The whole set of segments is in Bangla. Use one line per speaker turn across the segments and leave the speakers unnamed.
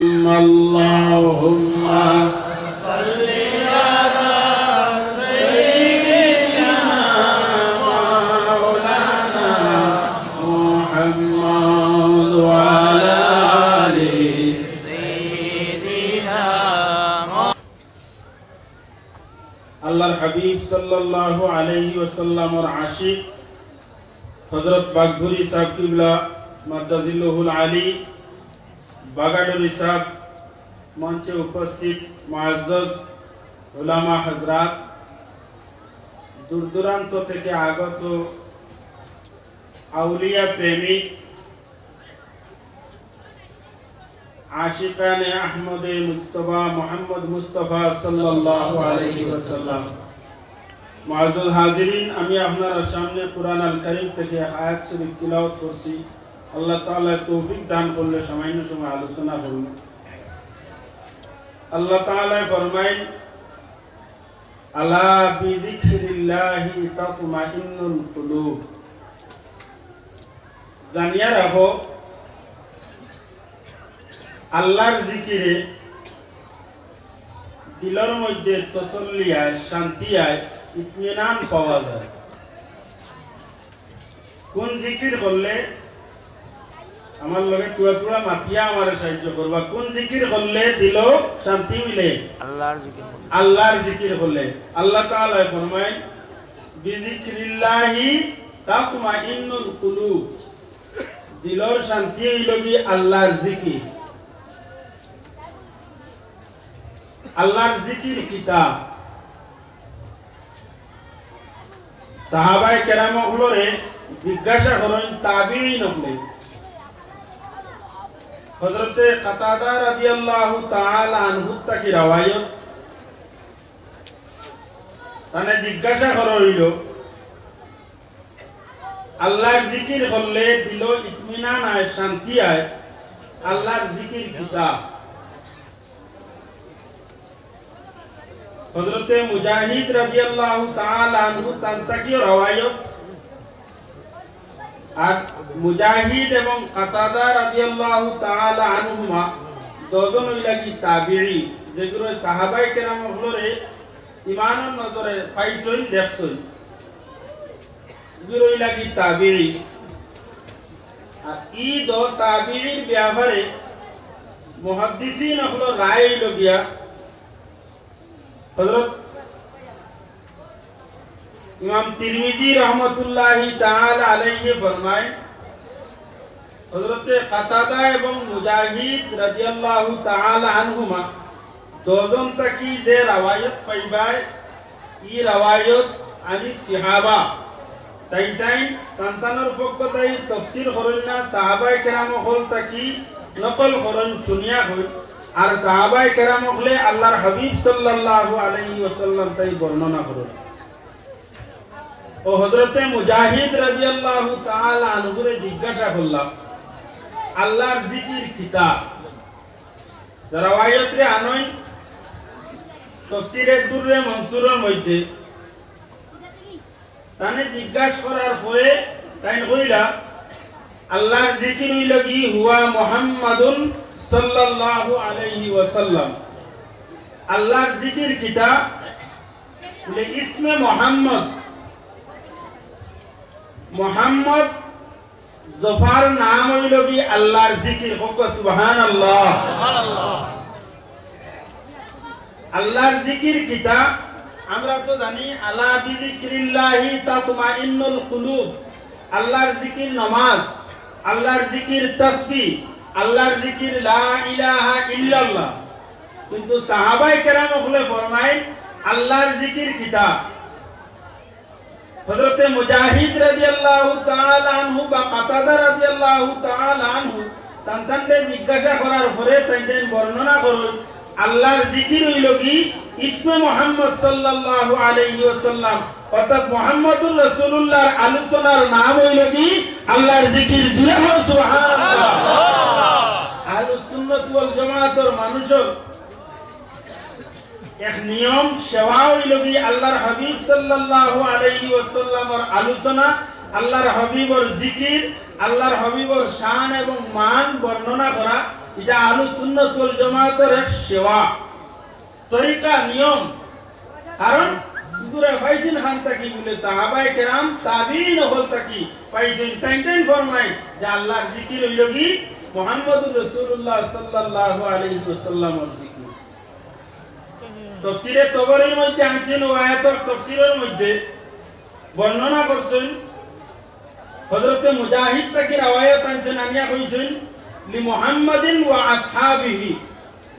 اللهم صل على سيدنا مولانا محمد وعلى آل سيدنا আল্লাহর হাবিব সাল্লাল্লাহু আলাইহি ওয়াসাল্লাম এর আশিক হযরত বাগধুরী সাহেব কিবলা মাদ্দাজিল্লাহুল আলী বাগাডুরি সাহেব মঞ্চে উপস্থিত মুআজ্জাজ উলামা হযরত দূর দূরান্ত থেকে আগত আউলিয়া প্রেমিক আশিকানে আহমদে মুজতবা মুহাম্মদ মুস্তাফা সাল্লাল্লাহু আলাইহি ওয়াসাল্লাম মুআজ্জাজ হাজিরিন, আমি আপনার সামনে কুরআন আল কারীম থেকে আয়াত শরীফ তিলাওয়াত করছি। আল্লাহ তাআলা তৌফিক দান করলে সামান্য সময় আলোচনা করুন। আল্লাহ তাআলা ফরমায়েন, আলা বিযিকরিল্লাহি তাতমাইন্নুল কুলুব। জানিয়া রাখো, আল্লাহর জিকিরে দিলের মধ্যে তসল্লি আয়, শান্তি আয়, ইতমিনান পাওয়া যায়। কোন জিকির করলে আমার লগে টুয়া মাতিয়া আমারে সাহায্য করবা, কোন জিকির করলে দিল শান্তি মিলে? আল্লাহর জিকির করলে। আল্লাহ তাআলা ফরমায়, বিযিকরিল্লাহি তাতমাইন্নুল কুলুব। দিলের শান্তি হইল কি? আল্লাহর জিকির। আল্লাহর জিকির কিতাব। সাহাবায়ে কেরাম হলরে জিজ্ঞাসা করেন তাবিঈন হলে। হযরতে কাতাদা রাদিয়াল্লাহু তাআলা আনহু থেকে রওয়ায়াত, তানে জিজ্ঞাসা করা হইল, আল্লাহর জিকির করলে দিল ইতমিনান আয়, শান্তি আয়, আল্লাহর জিকির কিতাব। হযরতে মুজাহিদ রাদিয়াল্লাহু তাআলা আনহু তান্তাকি রওয়ায়াত। আর মুজাহিদ এবং কাতাদা রাদিয়াল্লাহু তাআলা আনহুমা দুজন হইলা কি তাবিঈ, যেগুলো সাহাবায়ে কেরাম হলরে ঈমানের নজরে পাইছই দেখছই, এগুলো হইলা কি তাবিঈ। আর এই দো তাবিঈর ব্যাপারে মুহাদ্দিসিন হল রায় লগিয়া হযরত ইমাম তিরমিজি রহমাতুল্লাহি তাআলা আলাইহি ফরমায়, হযরতে কাতাদা এবং মুজাহিদ রাদিয়াল্লাহু তাআলা আনহুমা দুজন থেকে যে রওয়ায়াত পাইবায়, এই রওয়ায়াত আনি সাহাবা তাই সন্তানের পক্ষ তাই তাফসীর করেন না, সাহাবায়ে কেরাম হল তাকি নকল করেন, শুনিয়া হই। আর সাহাবায়ে কেরাম হলে আল্লাহর হাবিব সাল্লাল্লাহু আলাইহি ওয়াসাল্লাম তাই বর্ণনা করেন। ও হযরতে মুজাহিদ রাদিয়াল্লাহু তাআলা আনহুরে জিজ্ঞাসা করলাম, আল্লাহর জিকির কিতাব রওয়ায়াত রে আনয় তাফসীরে দুররে মনসুরের মধ্যে। তানে জিজ্ঞাসা করার পরে তাই কইলা, আল্লাহর জিকির হইল কি? হুয়া মুহাম্মাদুন সাল্লাল্লাহু আলাইহি ওয়াসাল্লাম। আল্লাহর জিকির কিতাব বলে ইসমে মুহাম্মদ, মুহাম্মদ জফার নাম হইল কি? আল্লাহর জিকির। সুবহানাল্লাহ। আল্লাহর জিকির কিতাব আমরা তো জানি, আলা বিযিকরিল্লাহি তাতমাইন্নুল কুলুব। আল্লাহর জিকির নামাজ, আল্লাহর জিকির তাসবিহ, আল্লাহর জিকির লা ইলাহা ইল্লাল্লাহ। কিন্তু সাহাবায়ে কেরাম হলে ফরমায় আল্লাহর জিকির কিতাব। হযরতে মুজাহিদ রাদিয়াল্লাহু তাআলা আনহু বা কাতাদা রাদিয়াল্লাহু তাআলা আনহু সন্তানদের জিজ্ঞাসা করার পরে তাইদের বর্ণনা করুন, আল্লাহর জিকির হইল কি? ইসমে মুহাম্মদ সাল্লাল্লাহু আলাইহি ওয়াসাল্লাম, অর্থাৎ মুহাম্মদুর রাসূলুল্লাহর আলোচনার নাম হইল কি? আল্লাহর জিকির। সুবহানাল্লাহ। আহলুস সুন্নাত ওয়াল জামাতের মানুষের এক নিয়ম সেবা হইল কি? আল্লাহর হাবিব সাল্লাল্লাহু আলাইহি ওয়াসাল্লামের আলোচনা, আল্লাহর হাবিবের জিকির, আল্লাহর হাবিবের শান এবং মান বর্ণনা করা, এটা আহলুস সুন্নাত ওয়াল জামাতের এক সেবা তরিকা নিয়ম। কারণ পুরা পাইছেন খান তাকি বলে সাহাবায়ে কেরাম তাবিঈন হল তাকি পাইছেন তাইতেন ফরমায় যে আল্লাহর জিকির হইল কি মুহাম্মদুর রাসূলুল্লাহ সাল্লাল্লাহু আলাইহি ওয়াসাল্লামের জিকির। তাফসীরে তাবরীর মধ্যে আনছেন আয়াতের তাফসীরের মধ্যে বর্ণনা করছেন হযরত মুজাহিদ তাকি রওয়ায়াত আনছেন আনিয়া কইছেন লি মুহাম্মাদিন ওয়া আসহাবিহি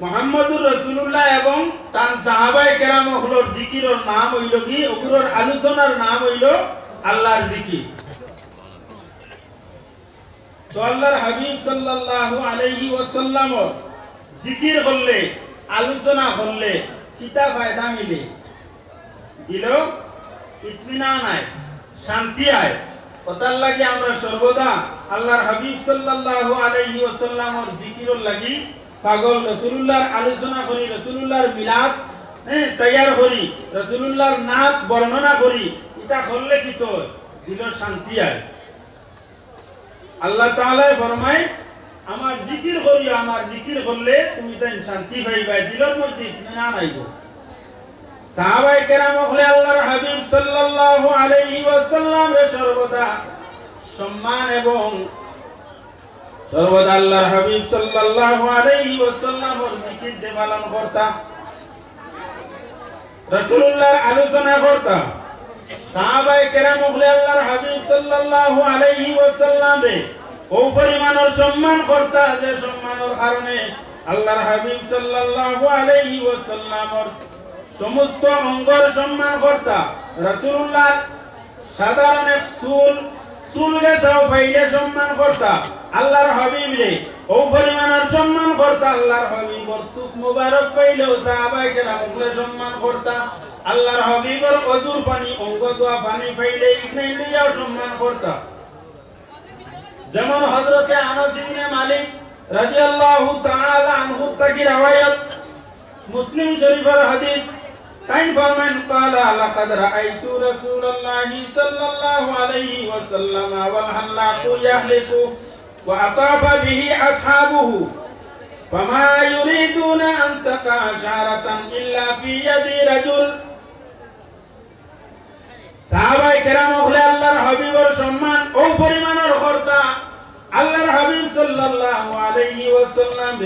মুহাম্মদুর রাসূলুল্লাহ এবং তার সাহাবায়ে কেরাম হলোর জিকিরের নাম হইল কি ওগুলোর আলোচনার নাম হইল আল্লাহর জিকির। তো আল্লাহর হাবিব সাল্লাল্লাহু আলাইহি ওয়াসাল্লাম জিকির করলে আলোচনা করলে কিতা ফায়দা মিলে দিল ইতমিনান আয় শান্তি আয়। ওটার লাগি আমরা সর্বদা আল্লাহর হাবিব সাল্লাল্লাহু আলাইহি ওয়াসাল্লামের জিকিরের লাগি পাগল, রাসূলুল্লাহর আলোচনা করি, রাসূলুল্লাহর মিলাদ তৈয়ার করি, রাসূলুল্লাহর নাত বর্ণনা করি। এটা করলে কি তো দিলের শান্তি আয়। আল্লাহ তাআলা ফরমায় আমার জিকির করিও, আমার জিকির করলে তুমি তাই শান্তি পাইবা, দিলের মধ্যে ইতমিনান আইব। সাহাবায়ে কেরাম হলে আল্লাহর হাবিব সাল্লাল্লাহু আলাইহি ওয়াসাল্লাম সর্বদা সম্মান এবং সর্বদা আল্লাহর হাবিব সাল্লাল্লাহু আলাইহি ওয়াসাল্লামের জিকির পালন করতা, রাসূলুল্লাহর আলোচনা করতা। সাহাবায়ে কেরাম হলে আল্লাহর হাবিব সাল্লাল্লাহু আলাইহি ওয়াসাল্লাম ও পরিমাণের সম্মান করতা যে সম্মানের কারণে আল্লাহর হাবিব সাল্লাল্লাহু আলাইহি ওয়াসাল্লামের সমস্ত অঙ্গর সম্মান করতা। রাসূলুল্লাহ সাধারণ এক চুল গেছাও পাইলে সম্মান করতা, আল্লাহর হাবিব রে ও পরিমাণের সম্মান করতা। আল্লাহর হাবিবর তুক মুবারক পাইলেও সাহাবায়ে কেরাম সম্মান করতা। আল্লাহর হাবিবর অজুর পানি অঙ্গ দোয়া পানি পাইলে ইকনাই লইয়াও সম্মান করতা। যেমন হযরতে আনাস ইবনে মালিক রাদিয়াল্লাহু তাআলা আনহু থেকে রওয়ায়াত, মুসলিম শরীফের হাদিস, তাই ফরমান ক্বালা লাকাদ রাআইতু রাসূলুল্লাহি সাল্লাল্লাহু আলাইহি ওয়াসাল্লাম ওয়াল হাল্লাকু ইয়াহলিকু ওয়া আতাফা বিহি আসহাবুহু ফামা ইউরিদুনা আন তাকা শারাতান ইল্লা ফি ইয়াদি রাজুল। সাহাবায়ে কেরাম হলে আল্লাহর হাবিবের সম্মান ও পরিমাণের করতা। আল্লাহর হাবিব সাল্লাল্লাহু আলাইহি ওয়াসাল্লাম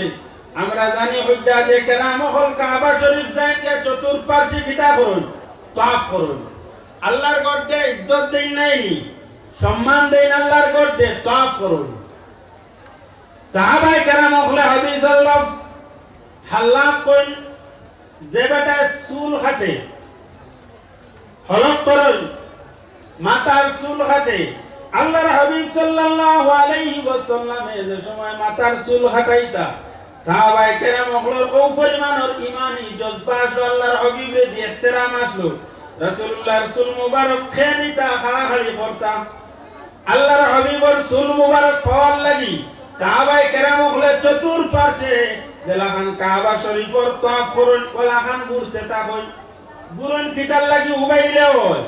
আমরা জানি হুজ্জাজে কেরাম হল কাবা শরীফ যাইয়া চতুর্পার্শ্বে কিতা করুন তাওয়াফ করুন। আল্লাহর গড়ে ইজ্জত দেই নাই, সম্মান দেই আল্লাহর গড়ে তাওয়াফ করুন। সাহাবায়ে কেরাম হলে হাদিসের লফজ হাল্লাক কই যে বেটা চুল কাটে হলক করুন, মাথার চুল কাটে। আল্লাহর হাবিব সাল্লাল্লাহু আলাইহি ওয়াসাল্লাম যে সময় মাথার চুল কাটাইতা সাহাবায়ে কেরাম হলোর ও পরিমাণের ঈমানি জজবা আল্লাহর হাবিবের দিয়ে ইহতিরাম আসলো। রাসূলুল্লাহর চুল মুবারক খেনিতা খাড়াখাড়ি করতা। আল্লাহর হাবিবের চুল মুবারক পাওয়ার লাগি সাহাবায়ে কেরাম হলে চতুর্পাশে যেলাখান কাবা শরীফের তাওয়াফ করুন ওলাখান ঘুরতে থাকুন। ঘুরন কিতার লাগি উবাইলে হয়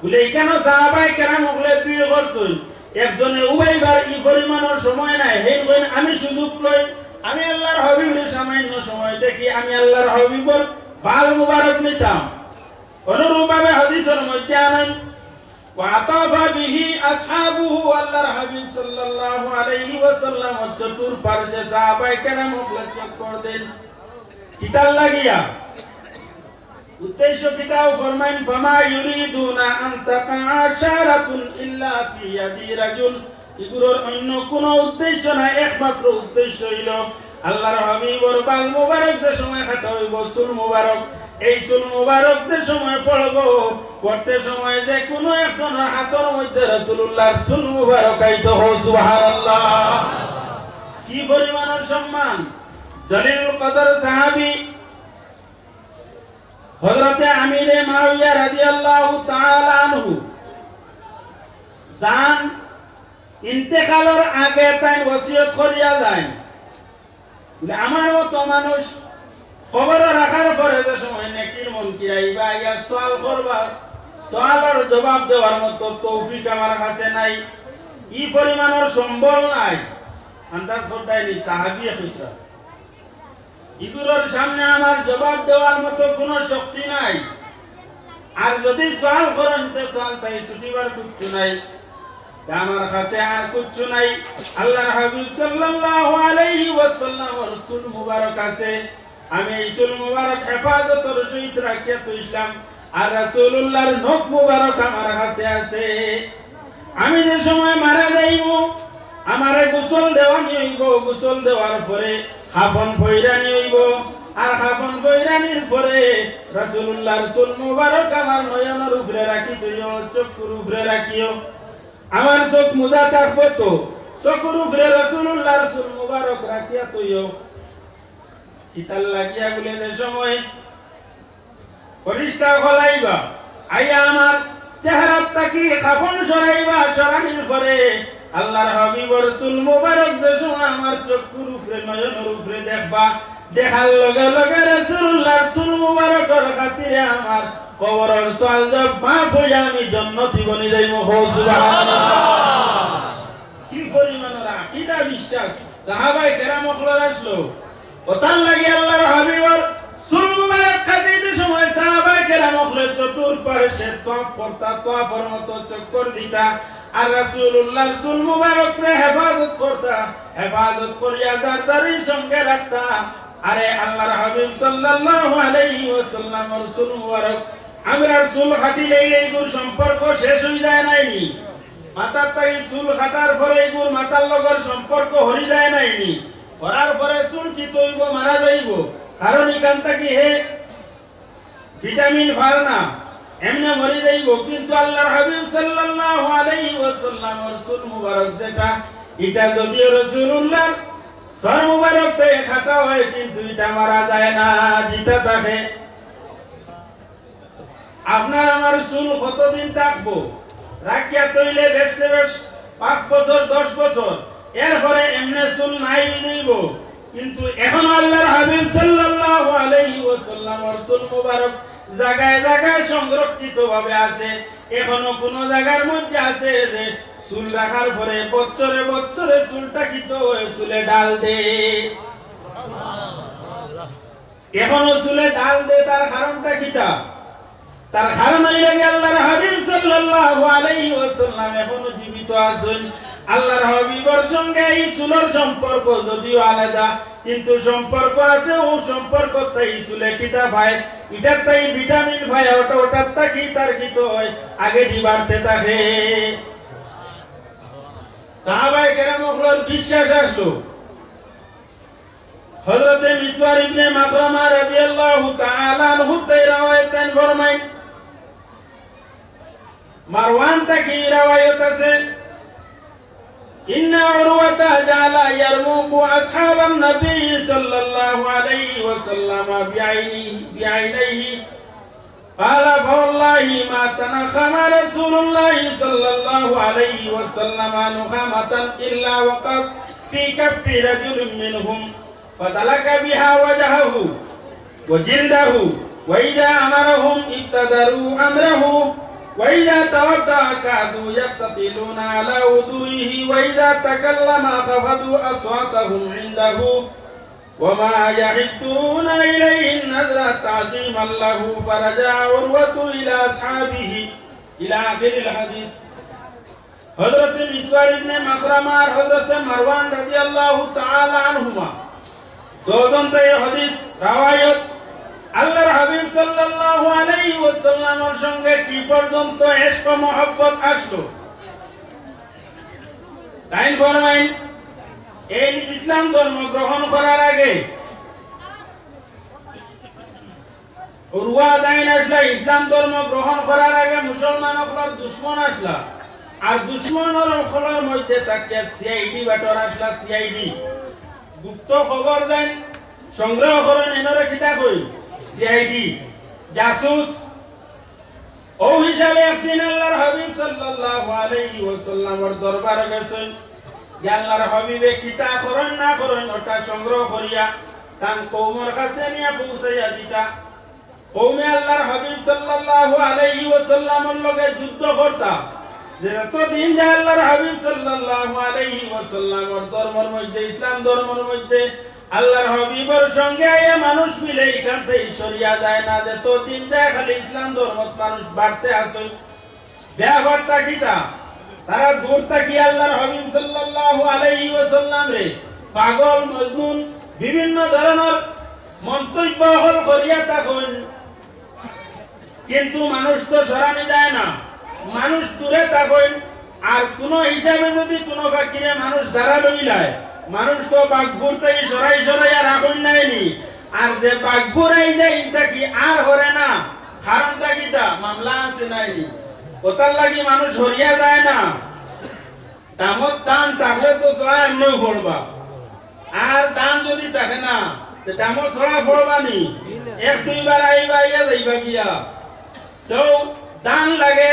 বলে কেন সাহাবায়ে কেরাম হলে বিয়ে করছেন একজনে উবাইবার ই পরিমাণের সময় নাই, হেন কইন আমি সুযোগ লই, আমি আল্লাহর হাবিবের সামান্য সময় দেখি আমি আল্লাহর হাবিবের বাল মুবারক নিতাম। অনুরূপভাবে হাদিসের মধ্যে আনেন ওয়া আতাফা বিহি আসহাবুহু, আল্লাহর হাবিব সাল্লাল্লাহু আলাইহি ওয়াসাল্লাম চতুর্পার্শ্বে সাহাবায়ে কেরাম চক্কর দেন কিতার লাগিয়া উদ্দেশ্য কিতাও ফরমাইন ফামা ইউরিদুনা আন তাকা শারাতুন ইল্লা ফি ইয়াদি রাজুল। এগুলোর অন্য কোনো উদ্দেশ্য নাই, একমাত্র উদ্দেশ্য হইল আল্লাহর হাবিবের বাল মুবারক যে সময় কাটা হইব চুল মুবারক, এই চুল মুবারক যে সময় পড়ব পড়তে সময় যে কোনো একজনের হাতের মধ্যে রাসূলুল্লাহর চুল মুবারক আইতো সুবহানাল্লাহ। কি পরিমাণের সম্মান! জলিলুল কদর সাহাবী হযরতে আমিরে মুআবিয়া রাদিয়াল্লাহু তাআলা আনহু জান ইন্তেকালের আগে তাই ওসিয়ত করিয়া যায় আমার মতো মানুষ খবর রাখার পরে যে সময় নেকির মন কিরাইবা ইয়া সওয়াল করবা, সওয়ালের জবাব দেওয়ার মতো তৌফিক আমার কাছে নাই, ই পরিমাণের সম্বল নাই। আন্দাজ করতাইনি সাহাবী হইতা এগুলোর সামনে আমার জবাব দেওয়ার মতো কোনো শক্তি নাই। আর যদি সওয়াল করেন তো সওয়াল তাই ছুটিবার কিচ্ছু নাই, আমার কাছে আর কিচ্ছু নাই। আল্লাহর হাবিব সাল্লাল্লাহু আলাইহি ওয়াসাল্লাম রাসূল মুবারক আছে, আমি এই রাসূল মুবারক হেফাজতের সহিত রাখিয়া তো ইসলাম। আর রাসূলুল্লাহর নখ মুবারক আমার কাছে আছে। আমি যে সময় মারা যাইব আমারে গোসল দেওয়া হইব, গোসল দেওয়ার পরে কাফন পয়রানি হইব, আর কাফন পয়রানির পরে রাসূলুল্লাহর চুল মুবারক আমার নয়নের উপরে রাখি তৈও, চক্ষুর উপরে রাখিও। আমার চোখ মুজা থাকবো তো চক্ষুর উপরে রাসূলুল্লাহর চুল মুবারক রাখিয়া তৈও। কিতাল লাগিয়া বলে যে সময় ফরিস্তা খলাইবা আইয়া আমার চেহারাত তাকি কাফন সরাইবা, সরানির পরে আল্লাহর হাবিব রাসূল মুবারক যে সময় আমার চক্ষুর উপরে নয়নের উপরে দেখবা, দেখার লগে লগে রাসূলুল্লাহর চুল মুবারকের খাতিরে আমার কবরের সওয়াল জব মাফ হইয়া আমি জান্নাতি বনি যাইমু। সুবহানাল্লাহ। কি পরিমাণের আকীদা বিশ্বাস সাহাবায়ে কেরাম ওগুলো আসলো ওতার লাগি আল্লাহর হাবিবর চুল মুবারক খাতিরে সময় সাহাবায়ে কেরাম ওগুলো চতুর্পাশে তওয়াফ করতা, তওয়াফের মতো চক্কর দিতা, আর রাসূলুল্লাহ চুল মুবারককে হেফাজত করতা, হেফাজত করিয়া দাঁড়ার সঙ্গে রাখতা। আরে আল্লাহর হাবিব সাল্লাল্লাহু আলাইহি ওয়াসাল্লামের চুল মুবারক আমরার চুল কাটিলে এইগুর সম্পর্ক শেষ হয়ে যায় নাইনি? মাথার তাই চুল কাটার পরে এইগুর মাথার লগর সম্পর্ক হরি যায় নাইনি? করার পরে চুল কি তৈব মারা যাইব, কারণ এখান থেকে হে ভিটামিন ভার না এমনি মরে যাইব। কিন্তু আল্লাহর হাবিব সাল্লাল্লাহু আলাইহি ওয়াসাল্লামের চুল মুবারক যেটা, এটা যদিও রাসূলুল্লাহ সর মুবারক থেকে খাটা হয় কিন্তু এটা মারা যায় না, জিতা থাকে। আপনার আমার চুল কতদিন থাকবো? রাখিয়া তৈলে বেশে বেশ 5 বছর 10 বছর, এরপরে এমনি চুল নাই যাইব। কিন্তু এখন আল্লাহর হাবিব সাল্লাল্লাহু আলাইহি ওয়াসাল্লামের চুল মুবারক জায়গায় জায়গায় সংরক্ষিত ভাবে আছে। এখনো কোন জায়গার মধ্যে আছে যে চুল রাখার পরে বছরে বছরে চুলটা কিত হয়ে চুলে ডাল দে, এখনো চুলে ডাল দে। তার কারণটা কিটা? তার কারণ হইল আল্লাহর হাবিব সাল্লাল্লাহু আলাইহি ওয়াসাল্লাম এখনো জীবিত আছেন। আল্লাহর হাবিবের সঙ্গে এই চুলের সম্পর্ক যদিও আলাদা, কিন্তু সম্পর্ক আছে। ও সম্পর্ক তাই চুলে কিটা ভাই, এটার তাই ভিটামিন ভাই, ওটা ওটার তাকি তার কিত হয় আগে দিবারতে থাকে। সাহাবায়ে কেরামের বিশ্বাস আসলো। হযরতে মিসওয়ার ইবনে মাখরামা রাদিয়াল্লাহু তাআলা আনহু তাই রাওয়ায়াত ফরমায়, মারওয়ান তাকি রাওয়ায়াত আছে, ইন্না উরওয়াতা জালা ইয়ারমুকু আসহাবান নবী সাল্লাল্লাহু আলাইহি ওয়াসাল্লাম বিআইনিহি قال فوالله ما تنخم رسول الله صلى الله عليه وسلم نخامة إلا وقد في كف رجل منهم فدلك بها وجهه وجلده وإذا أمرهم ابتدروا أمره وإذا توضأ كادوا يقتتلون على وضوئه وإذا تكلم خفضوا أصواتهم عنده وما يحدون إليه النذر تعظيما له فرجع عروة إلى أصحابه إلى آخر الحديث। হযরত মিসওয়ার ইবনে মাখরামা আর হযরত মারওয়ান রাদিয়াল্লাহু তাআলা আনহুমা দুজন এই হাদিস রাওয়ায়াত আল্লাহর হাবিব সাল্লাল্লাহু আলাইহি ওয়াসাল্লামের সঙ্গে কি পর্যন্ত ইশক ও মহব্বত আসলো। তাই ফরমাইন, এই ইসলাম ধর্ম গ্রহণ করার আগে উরওয়াদাইন আসলা, ইসলাম ধর্ম গ্রহণ করার আগে মুসলমান হকলার দুশমন আসলা, আর দুশমনের হকলার মধ্যে তাকে সিআইডি বাটর আসলা। সিআইডি গুপ্ত খবর দেন, সংগ্রহ করেন, এনারা কিতা কই সিআইডি জাসুস। ও হিসাবে একদিন আল্লাহর হাবিব সাল্লাল্লাহু আলাইহি ওয়াসাল্লামের দরবারে গেছেন। আল্লাহর হাবিবে কিতা করেন না করেন ওটা সংগ্রহ করিয়া তান কওমের কাছে নিয়ে পৌঁছাইয়া দিতা। কওমে আল্লাহর হাবিব সাল্লাল্লাহু আলাইহি ওয়াসাল্লামের লগে যুদ্ধ করতা। যে এতদিন যে আল্লাহর হাবিব সাল্লাল্লাহু আলাইহি ওয়াসাল্লামের ধর্মের মধ্যে, ইসলাম ধর্মের মধ্যে আল্লাহর হাবিবের সঙ্গে আইয়া মানুষ মিলে এখান থেকে সরিয়া যায় না, যে তো দিন দেয় খালি ইসলাম ধর্মত মানুষ বাড়তে আসে। ব্যাপারটা কিটা, তারা দূর থেকে আল্লাহর হাবিব সাল্লাল্লাহু আলাইহি ওয়াসাল্লাম রে পাগল মজনুন বিভিন্ন ধরনের মন্তব্য হল করিয়া থাকেন, কিন্তু মানুষ তো সরানি যায় না, মানুষ দূরে থাকেন। আর কোন হিসাবে যদি কোন ফাকিরে মানুষ দ্বারা লইলায়, মানুষ তো বাঘপুর থেকে সরাই সরাইয়া রাখুন নাইনি, আর যে বাঘপুর আই যায় ইটা কি আর হরে না, কারণটা কিটা মামলা আছে নাইনি, ওটার লাগি মানুষ হরিয়া যায় না। দামত দান থাকলে তো সরা এমনিও পড়বা, আর দান যদি থাকে না দামত সরা পড়বা নি, এক দুইবার আইবা ইয়া যাইবা গিয়া। তো দান লাগে।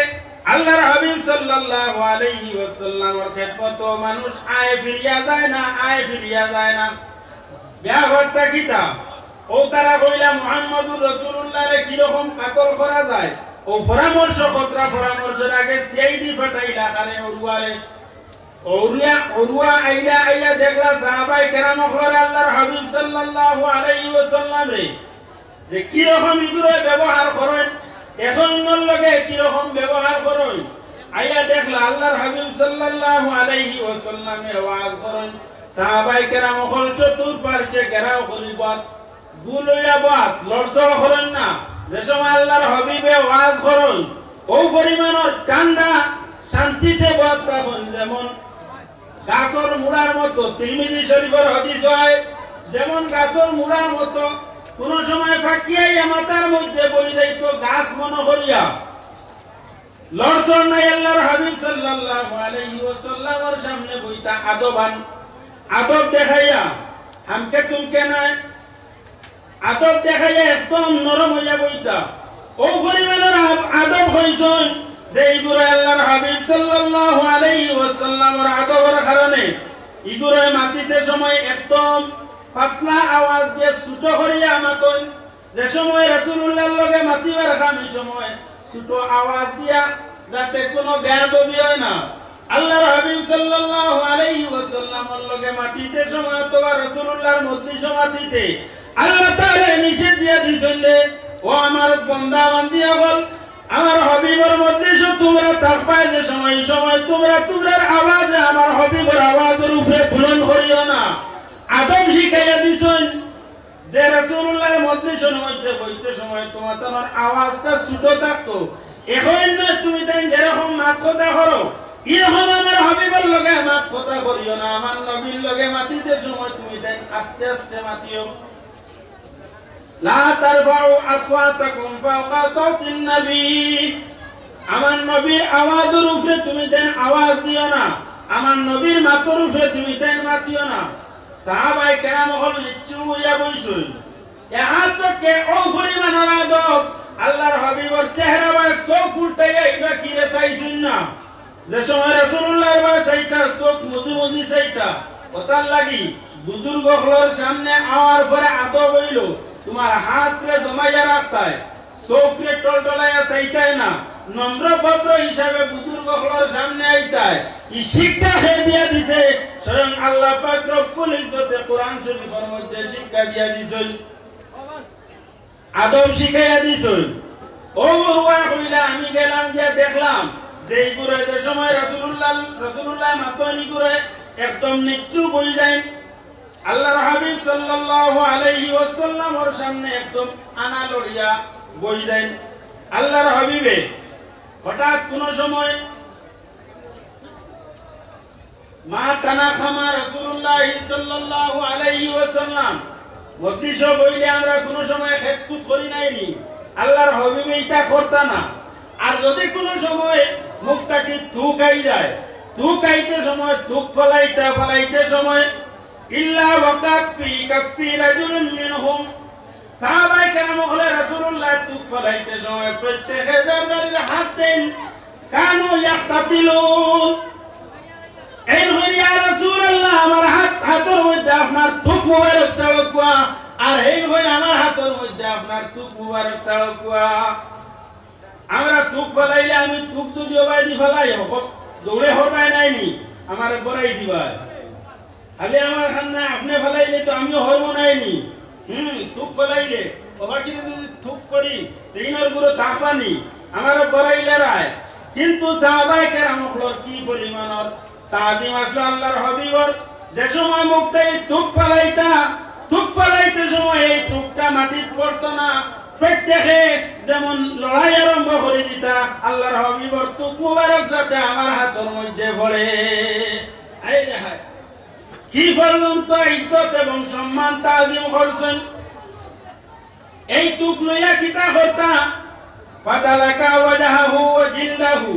আল্লাহর হাবিব সাল্লাল্লাহু আলাইহি ওয়াসাল্লামের খেদমত মানুষ আয় ফিরিয়া যায় না, আয় ফিরিয়া যায় না। ব্যাপারটা কিটা, ও তারা কইলা মুহাম্মদুর রাসূলুল্লাহ রে কি রকম কাতল করা যায়, ও পরামর্শ কতরা পরামর্শের আগে সিআইডি ফাটাইলা কারে ওরুয়ারে ওরুয়া আইলা দেখলা সাহাবায়ে কেরাম হলে আল্লাহর হাবিব সাল্লাল্লাহু আলাইহি ওয়াসাল্লাম রে যে কি রকম ইগুলো ব্যবহার করেন, এখন লগে কি রকম ব্যবহার করেন। আইয়া দেখলা আল্লাহর হাবিব সাল্লাল্লাহু আলাইহি ওয়াসাল্লামের ওয়াজ করেন, সাহাবায়ে কেরাম হল চতুর্পার্শ্বে ঘেরাও করিবাত গুলইয়া বাত লড়ছড় করেন না। যে সময় আল্লাহর হাবিবে ওয়াজ করেন ও পরিমাণের ঠান্ডা শান্তিতে বাত রাখেন, যেমন গাছর মুড়ার মতো। তিরমিজি শরীফের হাদিস হয় যেমন গাছর মুড়ার মতো কোন সময় ফাঁকিয়াইয়া মাথার মধ্যে পড়ে যাইতো, গাছ মনে করিয়া লড়ছড় নাই। আল্লাহর হাবিব সাল্লাল্লাহু আলাইহি ওয়াসাল্লামের সামনে বইতা আদবান, আদব দেখাইয়া আমকে তুমকে নাই, আদব দেখাইয়া একদম নরম হইয়া বইতা। ও পরিমাণের আদব হইছেন যে ইগুরে আল্লাহর হাবিব সাল্লাল্লাহু আলাইহি ওয়াসাল্লামের আদবের কারণে ইগুরে মাটিতে সময় একদম পাতলা আওয়াজ দিয়ে ছোট করিয়া মাতন। যে সময় রাসূলুল্লাহর লগে মাতিবার কামি সময় ছোট আওয়াজ দিয়া যাতে কোনো বেয়াদবি হয় না। আল্লাহর হাবিব সাল্লাল্লাহু আলাইহি ওয়াসাল্লামের লগে মাতিতে সময় অথবা রাসূলুল্লাহর মজলিসে মাতিতে আল্লাহ তাআলা নিষেধ দিয়া দিছেন যে ও আমার বান্দা বান্দিয়া বল আমার হাবিবের মজলিসে তোমরা থাকবাই, যে সময় তোমরার আওয়াজে আমার হাবিবের আওয়াজের উপরে বুলন্দ করিও না। আদব শিখাইয়া দিছেন যে রাসূলুল্লাহর মজলিসের মধ্যে বইতে সময় তোমার আওয়াজটা ছোট থাকতো, এখন না তুমি তাই যেরকম মাত কথা করো এরকম আমার হাবিবের লগে মাত কথা করিও না। আমার নবীর লগে মাতিতে সময় তুমি তাই আস্তে আস্তে মাতিও। লা তারফাউ আসওয়াতাকুম ফাওকা সাওতিন নবী, আমার নবীর আওয়াজের উপরে তুমি দেন আওয়াজ দিও না, আমার নবীর মাতর উপরে তুমি দেন মাতিও না। সাহাবায়ে কেরাম হল লিচু হইয়া বইছেন, এহাতকে ও পরিমাণের আদব আল্লাহর হাবিবের চেহারা বা চোখ উল্টাইয়া ইবা কিরে চাইছেন না। যে সময় রাসূলুল্লাহ বা চাইতা চোখ মুজি চাইতা, ওটার লাগি বুজুর্গ হলোর সামনে আওয়ার পরে আদব হইল তোমার হাতরে জমাইয়া রাখতায়, চোখরে টলটলাইয়া চাইতায় না, নম্র ভদ্র হিসাবে বুজুর্গ হলোর সামনে আইতায়। এই শিক্ষা খেয়ে দিয়া দিছে স্বয়ং আল্লাহ পাক রব্বুল ইজ্জতে কোরআন শরীফের মধ্যে শিক্ষা দিয়া দিছেন, আদব শিখাইয়া দিছেন। ও ওয়া কইলা আমি গেলাম গিয়া দেখলাম যে এইগুলো যে সময় রাসূলুল্লাহ মাতনি করে একদম নিচু বই যায়, আল্লাহর হাবিব সাল্লাল্লাহু আলাইহি ওয়াসাল্লামের সামনে একদম আনা লড়িয়া বই যায়। আল্লাহর হাবিবে হঠাৎ কোন সময় মা তানাখামা রাসূলুল্লাহ সাল্লাল্লাহু আলাইহি ওয়াসাল্লাম মজলিস বইলে আমরা কোন সময় খেদকুত করি নাইনি, আল্লাহর হাবিবে এটা করতা না। আর যদি কোন সময় মুখটাকে থুকাই যায়, থুকাইতে সময় থুক ফলাইতে সময় ইল্লা ওয়াকাত ফি কাফি রাজুলিন মিনহুম, সাহাবায়ে কেরাম হলে রাসূলুল্লাহ থুক ফলাইতে সময় প্রত্যেকে যার হাত দেন, কানু ইয়াক্তাবিলুন, এই হইয়া রাসূলুল্লাহ আমার হাতের মধ্যে আপনার থুক মুবারক ছাড়কুয়া, আর এই হই আমার হাতের মধ্যে আপনার থুক মুবারক ছাড়কুয়া। আমরা থুক ফলাইলে আমি থুক যদিও বাই দি ফলাই হোক দৌড়ে হবাই নাইনি আমার বড়াই দিবা, আলে আমার খান্না আপনি ফলাইলে তো আমিও হরমো নাইনি থুক ফলাইলে ওবার কিন্তু যদি থুক করি তিনের গুলো তাপানি আমারও বড়াইলে রায় কিন্তু সাহাবায়ে কেরামর কি পরিমাণর তাজিম আসলো আল্লাহর হাবিবর যে সময় মুক্তাই থুক ফলাইতে সময় এই থুকটা মাটিত পড়তো না প্রত্যেকে যেমন লড়াই আরম্ভ করে দিতা আল্লাহর হাবিবর থুক মুবারক যাতে আমার হাতের মধ্যে পড়ে এই দেখা কি পর্যন্ত ইজ্জত এবং সম্মান তাজিম করছেন এই টুক লইয়া কিতা করতা ফাদালাকা ওয়াজহাহু ওয়া জিলদাহু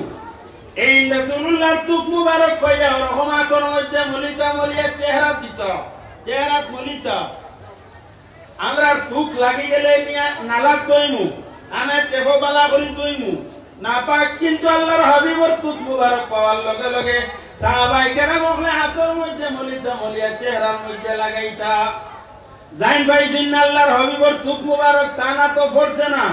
এই রাসূলুল্লাহ টুক মুবারক কইয়া রহমাতের মধ্যে মলিতা মলিয়া চেহারা দিতা চেহারা মলিতা আমরা টুক লাগি গেলে নিয়া নালা কইমু আনা টেবো বালা করি কইমু না পাক কিন্তু আল্লাহর হাবিবর টুক মুবারক পাওয়ার লগে লগে সাহাবায়ে কেরাম ওখানে হাতের মধ্যে মলিতা মলিয়া চেহারার মধ্যে লাগাইতা জাইন পাইছেন আল্লাহর হাবিবর থুক মুবারক টানা তো পড়ছে না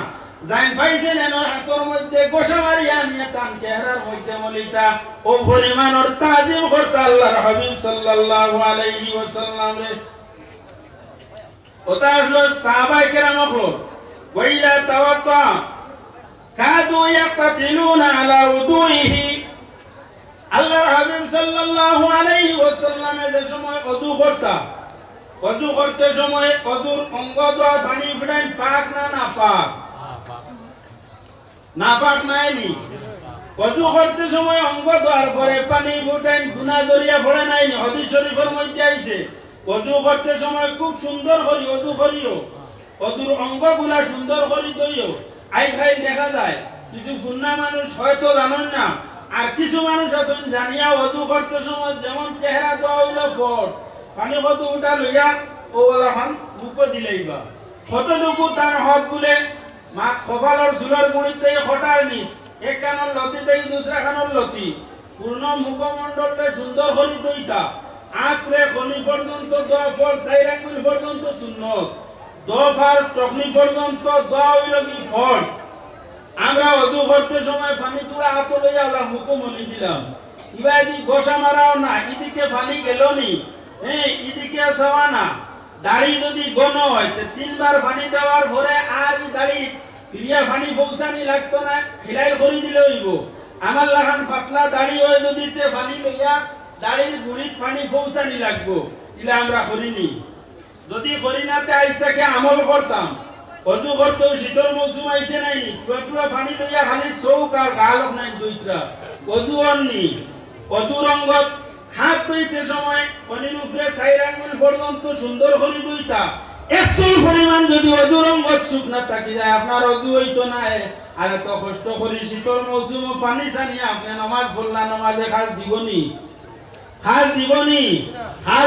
জাইন পাইছেন এর হাতের মধ্যে গোসা মারিয়া নিয়ে তার চেহারার মধ্যে মলিতা ও পরিমাণর তাজিম করতে আল্লাহর হাবিব সাল্লাল্লাহু আলাইহি ওয়াসাল্লাম রে ওটা হলো সাহাবায়ে কেরাম হলো ওয়াইলা তাওয়াত্তা কাদু ইয়াকতিলুনা আলা উদুইহি আল্লাহর হাবিব সাল্লাল্লাহু আলাইহি ওয়াসাল্লামের সময় ওযু করতা ওযু করতে সময় ওযুর অঙ্গ দ্বারা পানি ফিরাই পাক না নাপাক নাপাক নাইনি ওযু করতে সময় অঙ্গ দ্বার পরে পানি ফুটাই গুনাহ জরিয়া পড়ে নাইনি হাদিস শরীফের মধ্যে আইছে ওযু করতে সময় খুব সুন্দর করে ওযু করিও ওযুর অঙ্গগুলা সুন্দর করে করিও আই খাই দেখা যায় কিছু গুনাহ মানুষ হয়তো জানেন না আর কিছু মানুষ আছেন জানিয়া ওযু করতে সময় যেমন চেহারা দেওয়া হইলো ফট পানি কত উঠা লইয়া ও ওলাখান বুকো দিলেইবা কতটুকু তার হাত বলে মা কপালের চুলের গুড়িতে খটার নিচ এক কানের লতি থেকে দুসরা কানের লতি পূর্ণ মুখমণ্ডলটা সুন্দর করে তৈতা আঁকড়ে খনি পর্যন্ত দোয়া ফল চাই আঙ্গুল পর্যন্ত সুন্নত দোফার টকনি পর্যন্ত দোয়া হইল কি ফল আমরা ওযু করতে সময় পানি তুলা হাত লইয়া ওলা মুখো মলি দিলাম ইবাদি গোসা মারাও না এদিকে পানি গেল নি এদিকে যাওয়া না দাড়ি যদি ঘন হয় তিনবার পানি দেওয়ার পরে আর দাড়ি ক্রিয়া পানি পৌঁছানি লাগতো না খিলাই করে দিলে হইব আমার লাগান পাতলা দাড়ি হয় যদি পানি লইয়া দাড়ির গুড়িত পানি পৌঁছানি লাগবো ইলা আমরা করিনি যদি করি না তে আইসটাকে আমল করতাম ওযু করতে শীতল মৌসুম আইছে নাই পুরা পানি লইয়া খালি চৌক আর গালক নাই দুইটা ওযু অননি ওযু রঙ্গত হাত ধুইতে সময় পানির উপরে চাই আঙ্গুল পর্যন্ত সুন্দর করে ধুইতা একচুল পরিমাণ যদি ওযু রঙ্গত শুকনা থাকি যায় আপনার ওযু হইতো না আর এত কষ্ট করে শীতল মৌসুম পানি ছানিয়া আপনি নামাজ পড়লা নামাজে খাস দিবনি হাজ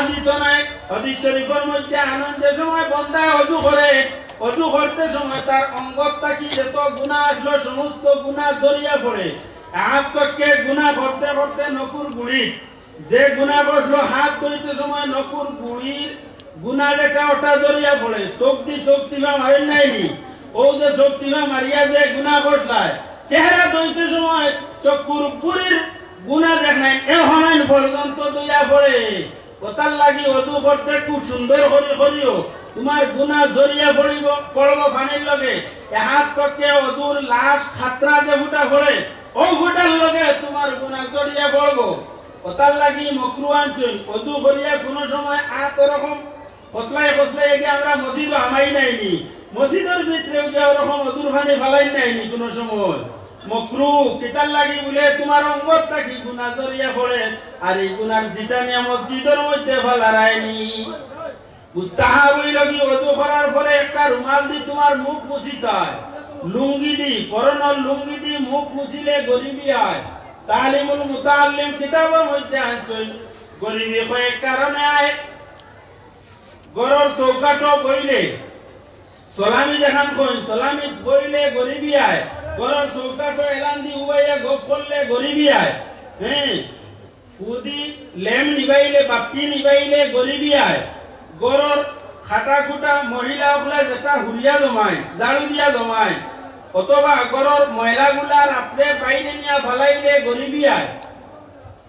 দিত নাই হাদিস শরীফের মধ্যে আনন্দের সময় বান্দা ওযু করে ওযু করতে সময় তার অঙ্গত থাকি যত গুনাহ আসলো সমস্ত গুনাহ জড়িয়ে পড়ে হাত থেকে গুনাহ করতে করতে নকুর গুড়ি যে গুনাহ করলো হাত ধুইতে সময় নকুর গুড়ির গুনাহ লেখা ওটা জড়িয়ে পড়ে শক্তি বা মারি নাইনি ও যে শক্তি বা মারিয়া যে গুনাহ করলায় চেহারা ধুইতে সময় চকুর গুড়ির গুনাহ দেখাই এহনাইন পর্যন্ত দুইয়া পড়ে ওটার লাগি ওযু করতে খুব সুন্দর করে করিও তোমার গুনাহ জড়িয়া পড়ব পানির লগে হাত থেকে ওযুর লাশ খাতরা যে ফুটা পড়ে ও ফুটার লগে তোমার গুনাহ জড়িয়া পড়ব ওটার লাগি মাকরুহ আনছেন ওযু করিয়া কোন সময় আত রকম ফসলাই গিয়ে আমরা মসজিদ হামাই নাইনি মসজিদের ভিতরে গিয়ে ওরকম ওযুর পানি ফেলাই নাইনি কোন সময় মাকরুহ কিতার লাগি বলে তোমার অঙ্গত থাকি গুনাহ জড়িয়া পড়ে আর এই গুনার জিতানিয়া মসজিদের মধ্যে ফেলারাইনি মুস্তাহাব হইল কি ওযু করার পরে একটা রুমাল দি তোমার মুখ মুছিতে হয় লুঙ্গি দি পরনের লুঙ্গি দি মুখ মুছিলে গরিবি হয় তালিমুল মুতাআল্লিম কিতাবের মধ্যে আছে গরিবি কয়েক কারণে আয় গরর চৌকাটো বইলে সালামি দেখান কই সালামি বইলে গরিবি আয় গরর চৌকাটো এলান দি উবাইয়া গপ করলে গরিবি আয় পুদি লেম নিবাইলে বাতি নিবাইলে গরিবি আয় গরর খাটা খুটা মহিলা ওগুলা যেটা হুরিয়া জমায় ঝাড়ু দিয়া জমায় অথবা গরর ময়লাগুলা রাত্রে বাইরে নিয়া ফালাইলে গরিবি আয়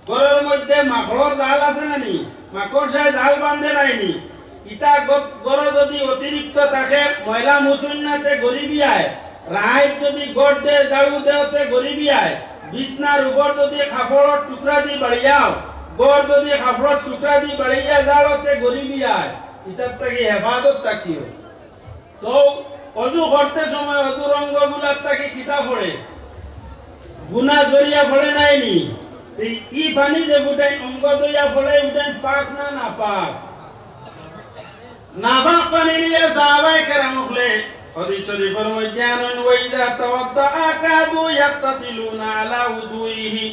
ঘরের মধ্যে মাকড়র জাল আছে নানি মাকড়সায় জাল বাঁধে নাইনি ইটা গড় যদি অতিরিক্ত থাকে ময়লা মুসুন্নাতে গরিবি আয় রায় যদি গড় দে জাড়ু দেওতে গরিবি আয় বিছনার উপর যদি কাপড়ের টুকরা দি বাড়িয়াও গড় যদি কাপড়ের টুকরা দি বাড়িয়া যাওতে গরিবি আয় ইটার থেকে হেফাজত থাকিও তো অজু করতে সময় অজুর অঙ্গগুলার থেকে কিতা পড়ে গুনাহ জড়িয়া পড়ে নাইনি ই পানি যে বুটাই অঙ্গ জড়িয়া পড়ে উঠাই পাক না না পাক নাপাক পানি নিয়ে সাহাবায়ে কেরাম হলে হাদিস শরীফের মধ্যে আনেন ওয়াইদা তাওয়াদ্দা কাদু ইয়াক্তাতিলুনা আলা উদুইহি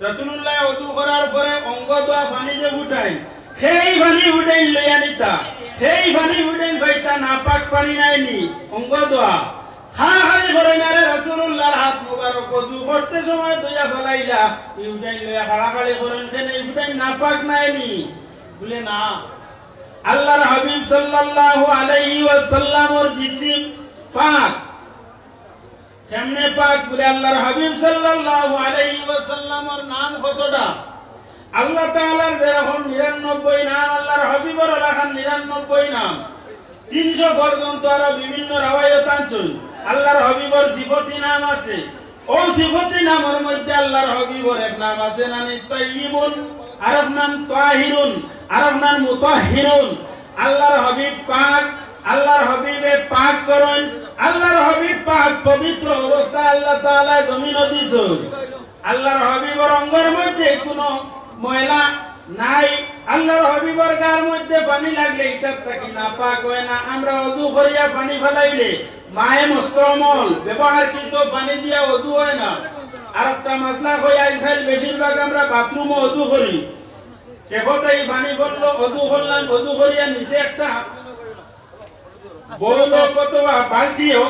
রাসূলুল্লাহ ওযু করার পরে অঙ্গ দোয়া পানি যে উঠাই সেই পানি উঠাই লইয়া নিতা সেই পানি উঠাই ভাইতা নাপাক পানি নাইনি অঙ্গ দোয়া হাই করে না রে রাসূলুল্লাহর হাত মুবারক ওযু করতে সময় দইয়া ফলাইলা এই উঠাই লইয়া হাড়াহাড়ি করেন কেন এই উঠাই নাপাক নাইনি বলে না আল্লাহর হাবিব সাল্লাল্লাহু আলাইহি ওয়াসাল্লামের জিসিম পাক কেমনে পাক বলে আল্লাহর হাবিব সাল্লাল্লাহু আলাইহি ওয়াসাল্লামের নাম কতটা আল্লাহ তাআলার যেরকম 99 নাম আল্লাহর হাবিবের রাখান 99 নাম 300 পর্যন্ত আরো বিভিন্ন রওয়ায়াত আছে আল্লাহর হাবিবের সিফতি নাম আছে ও সিফতি নামের মধ্যে আল্লাহর হাবিবের এক নাম আছে নানি তাইয়িবুন আরেক নাম তাহিরুন আরেক নাম মুতাহহিরুন আল্লাহর হাবিব পাক আল্লাহর হাবিবে পাক করেন আল্লাহর হাবিব পাক পবিত্র অবস্থায় আল্লাহ তাআলা জমিন দিছেন আল্লাহর হাবিবের অঙ্গের মধ্যে কোনো ময়লা নাই আল্লাহর হাবিবের গার মধ্যে পানি লাগলে এটা থেকে নাপাক হয় না আমরা ওযু করিয়া পানি ফলাইলে মায়ে মুস্তামল ব্যবহারকৃত পানি দিয়া ওযু হয় না আর একটা মাসলা কই আজকাল বেশিরভাগ আমরা বাথরুমে ওযু করি কেবলই পানি পড়লো ওযু করলাম ওযু করিয়া নিচে একটা বড় কতবা বালতিও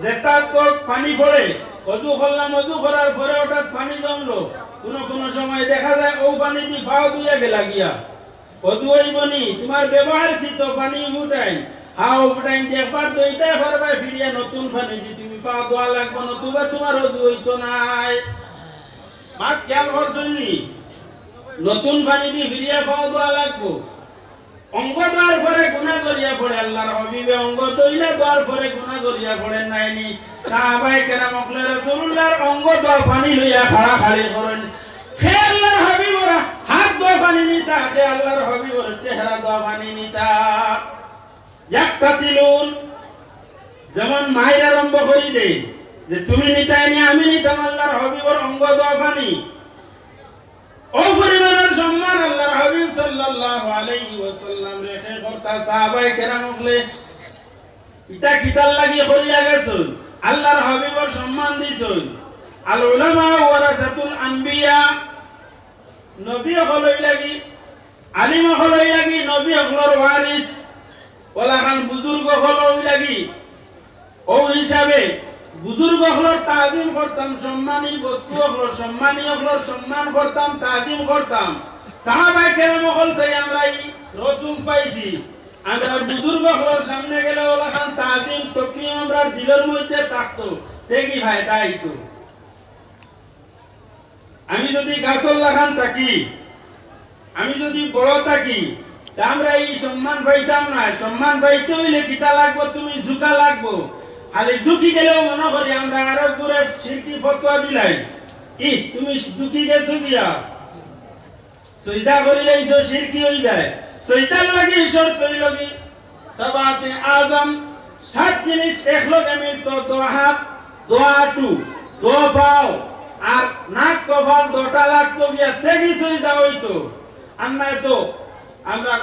যেটা তো পানি পড়ে ওযু করলাম ওযু করার পরে ওটা পানি জমলো কোন সময় দেখা যায় ও পানি দি পাও দুইয়া গেলা গিয়া ওযু হইবনি তোমার ব্যবহারকৃত পানি উঠাই হাও উঠাই একবার দুইটা পারবা ফিরিয়া নতুন পানি দি তুমি পাও দোয়া লাগবে নতুবা তোমার ওযু হইতো নাই মা খেয়াল করছনি নতুন পানি দি ফিরিয়া পাও দোয়া লাগবে অঙ্গ দেওয়ার পরে গুনাহ জড়িয়া পড়ে আল্লাহর হাবিবে অঙ্গ দইলা দেওয়ার পরে গুনাহ জড়িয়া পড়ে নাইনি সাহাবায়ে কেরাম বলে রাসূলুল্লাহর অঙ্গ দেওয়া পানি লইয়া খাড়া খাড়ি করেন হে আল্লাহর হাবিবরা হাত দেওয়া পানি নিতা হে আল্লাহর হাবিবর চেহারা দেওয়া পানি নিতা ইয়াক্তাতিলুন যেমন মায়ের আরম্ভ করি দে যে তুমি নিতাই নি আমি নিতাম আল্লাহর হাবিবর অঙ্গ দেওয়া পানি ও পরিবারের সম্মান আল্লাহর হাবিব সাল্লাল্লাহু আলাইহি ওয়াসাল্লাম রেখে করতা সাহাবায়ে কেরাম বলে ইতা কিতাল লাগি করিয়া গেছুন আল্লাহর হাবিবর সম্মান দিছুন আল উলামা ওয়ারাসাতুল আনবিয়া নবী হলই লাগি আলিম হলই লাগি নবী হলর ওয়ারিস ওলা খান বুজুর্গ হলই লাগি ও হিসাবে বুজুর্গ হলর তাজিম করতাম সম্মানী বস্তু হলর সম্মানী হলর সম্মান করতাম তাজিম করতাম সাহাবায়ে কেরাম হল থেকে আমরা এই রসুম পাইছি আমরা বুজুর্গ হলর সামনে গেলে ওলা খান তাজিম তকরিম আমরা দিলের মধ্যে থাকতো দেখি ভাই তাই তো আমি যদি গাছর লাগান থাকি আমি যদি বড় থাকি তা আমরা এই সম্মান পাইতাম না সম্মান পাইতে হইলে কিতা লাগবো তুমি ঝুঁকা লাগবো খালি ঝুঁকি গেলেও মনে করি আমরা আরো দূরে শিরকি ফতোয়া দিলাই তুমি ঝুঁকি গেছো বিয়া সজদা করিলেইছো শিরকি হই যায় সজদার লাগি ঈশ্বর করিল কি সাবাতে আজম 7 জিনিস একলগে মিলতো দোয়া হাত দোয়া টু দোয়া পাও আর নাক কপাল দোটা লাগতো গিয়া তেগি সজদা হইতো আন্নায় তো আমরা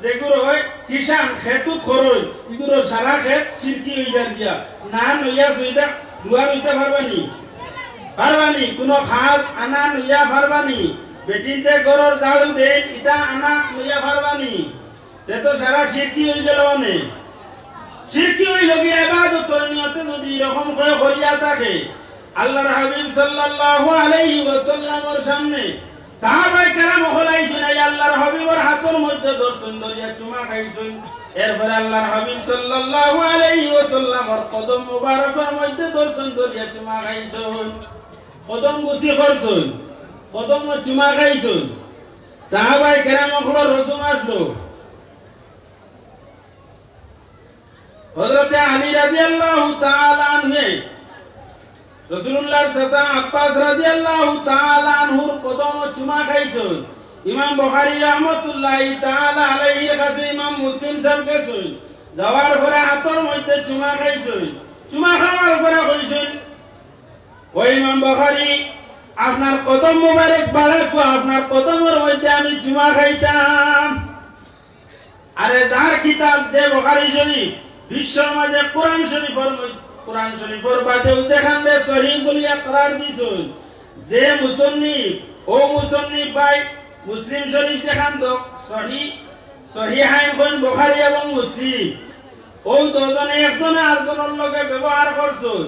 যেগুলো হয় কিষান খেতু খরই এগুলো সারা খেত শিরকি হই যায় গিয়া না নইয়া সজদা দুয়া হইতে পারবানি কোনো খাস আনা নইয়া পারবানি বেটিতে গরর ঝাড়ু দে এটা আনা নইয়া পারবানি তে তো সারা শিরকি হই গেল মানে শিরকি হইল গিয়া ইবাদতের নিয়তে যদি এরকম করে করিয়া থাকে আল্লাহর হাবিব সাল্লাল্লাহু আলাইহি ওয়াসাল্লামের সামনে সাহাবায়ে কেরাম হলাইছেন এই আল্লাহর হাবিবের হাতের মধ্যে দর্শন ধরিয়া চুমা খাইছেন এরপর আল্লাহর হাবিব সাল্লাল্লাহু আলাইহি ওয়াসাল্লামের কদম মুবারকের মধ্যে দর্শন ধরিয়া চুমা খাইছেন কদম বুসি করছেন কদম চুমা খাইছুন সাহাবায়ে কেরাম হলো রসুম আসলো হযরত আলী রাদিয়াল্লাহু তাআলা আনহু রাসূলুল্লাহর চাচা আব্বাস রাদিয়াল্লাহু তাআলা আনহুর কদম চুমা খাইছুন ইমাম বুখারী রাহমাতুল্লাহি তাআলা আলাইহির কাছে ইমাম মুসলিম সাহেব গেছুন যাওয়ার পরে হাতের মধ্যে চুমা খাইছুন চুমা খাওয়ার পরে কইছুন ও ইমাম বুখারী আপনার কদম মোবারক বাড়াক আপনার কদমের মধ্যে আমি চুমা খাইতাম আরে যার কিতাব যে বুখারী শরীফ বিশ্বের মাঝে কোরআন শরীফের বাদেও যেখানে সহিহ বলিয়া করার দিছুন যে মুসন্নিফ ও মুসন্নিফ ভাই মুসলিম শরীফ যেখান তো সহিহাইন কোন বুখারী এবং মুসলিম ও দুজনে একজনে আরেকজনের লগে ব্যবহার করছুন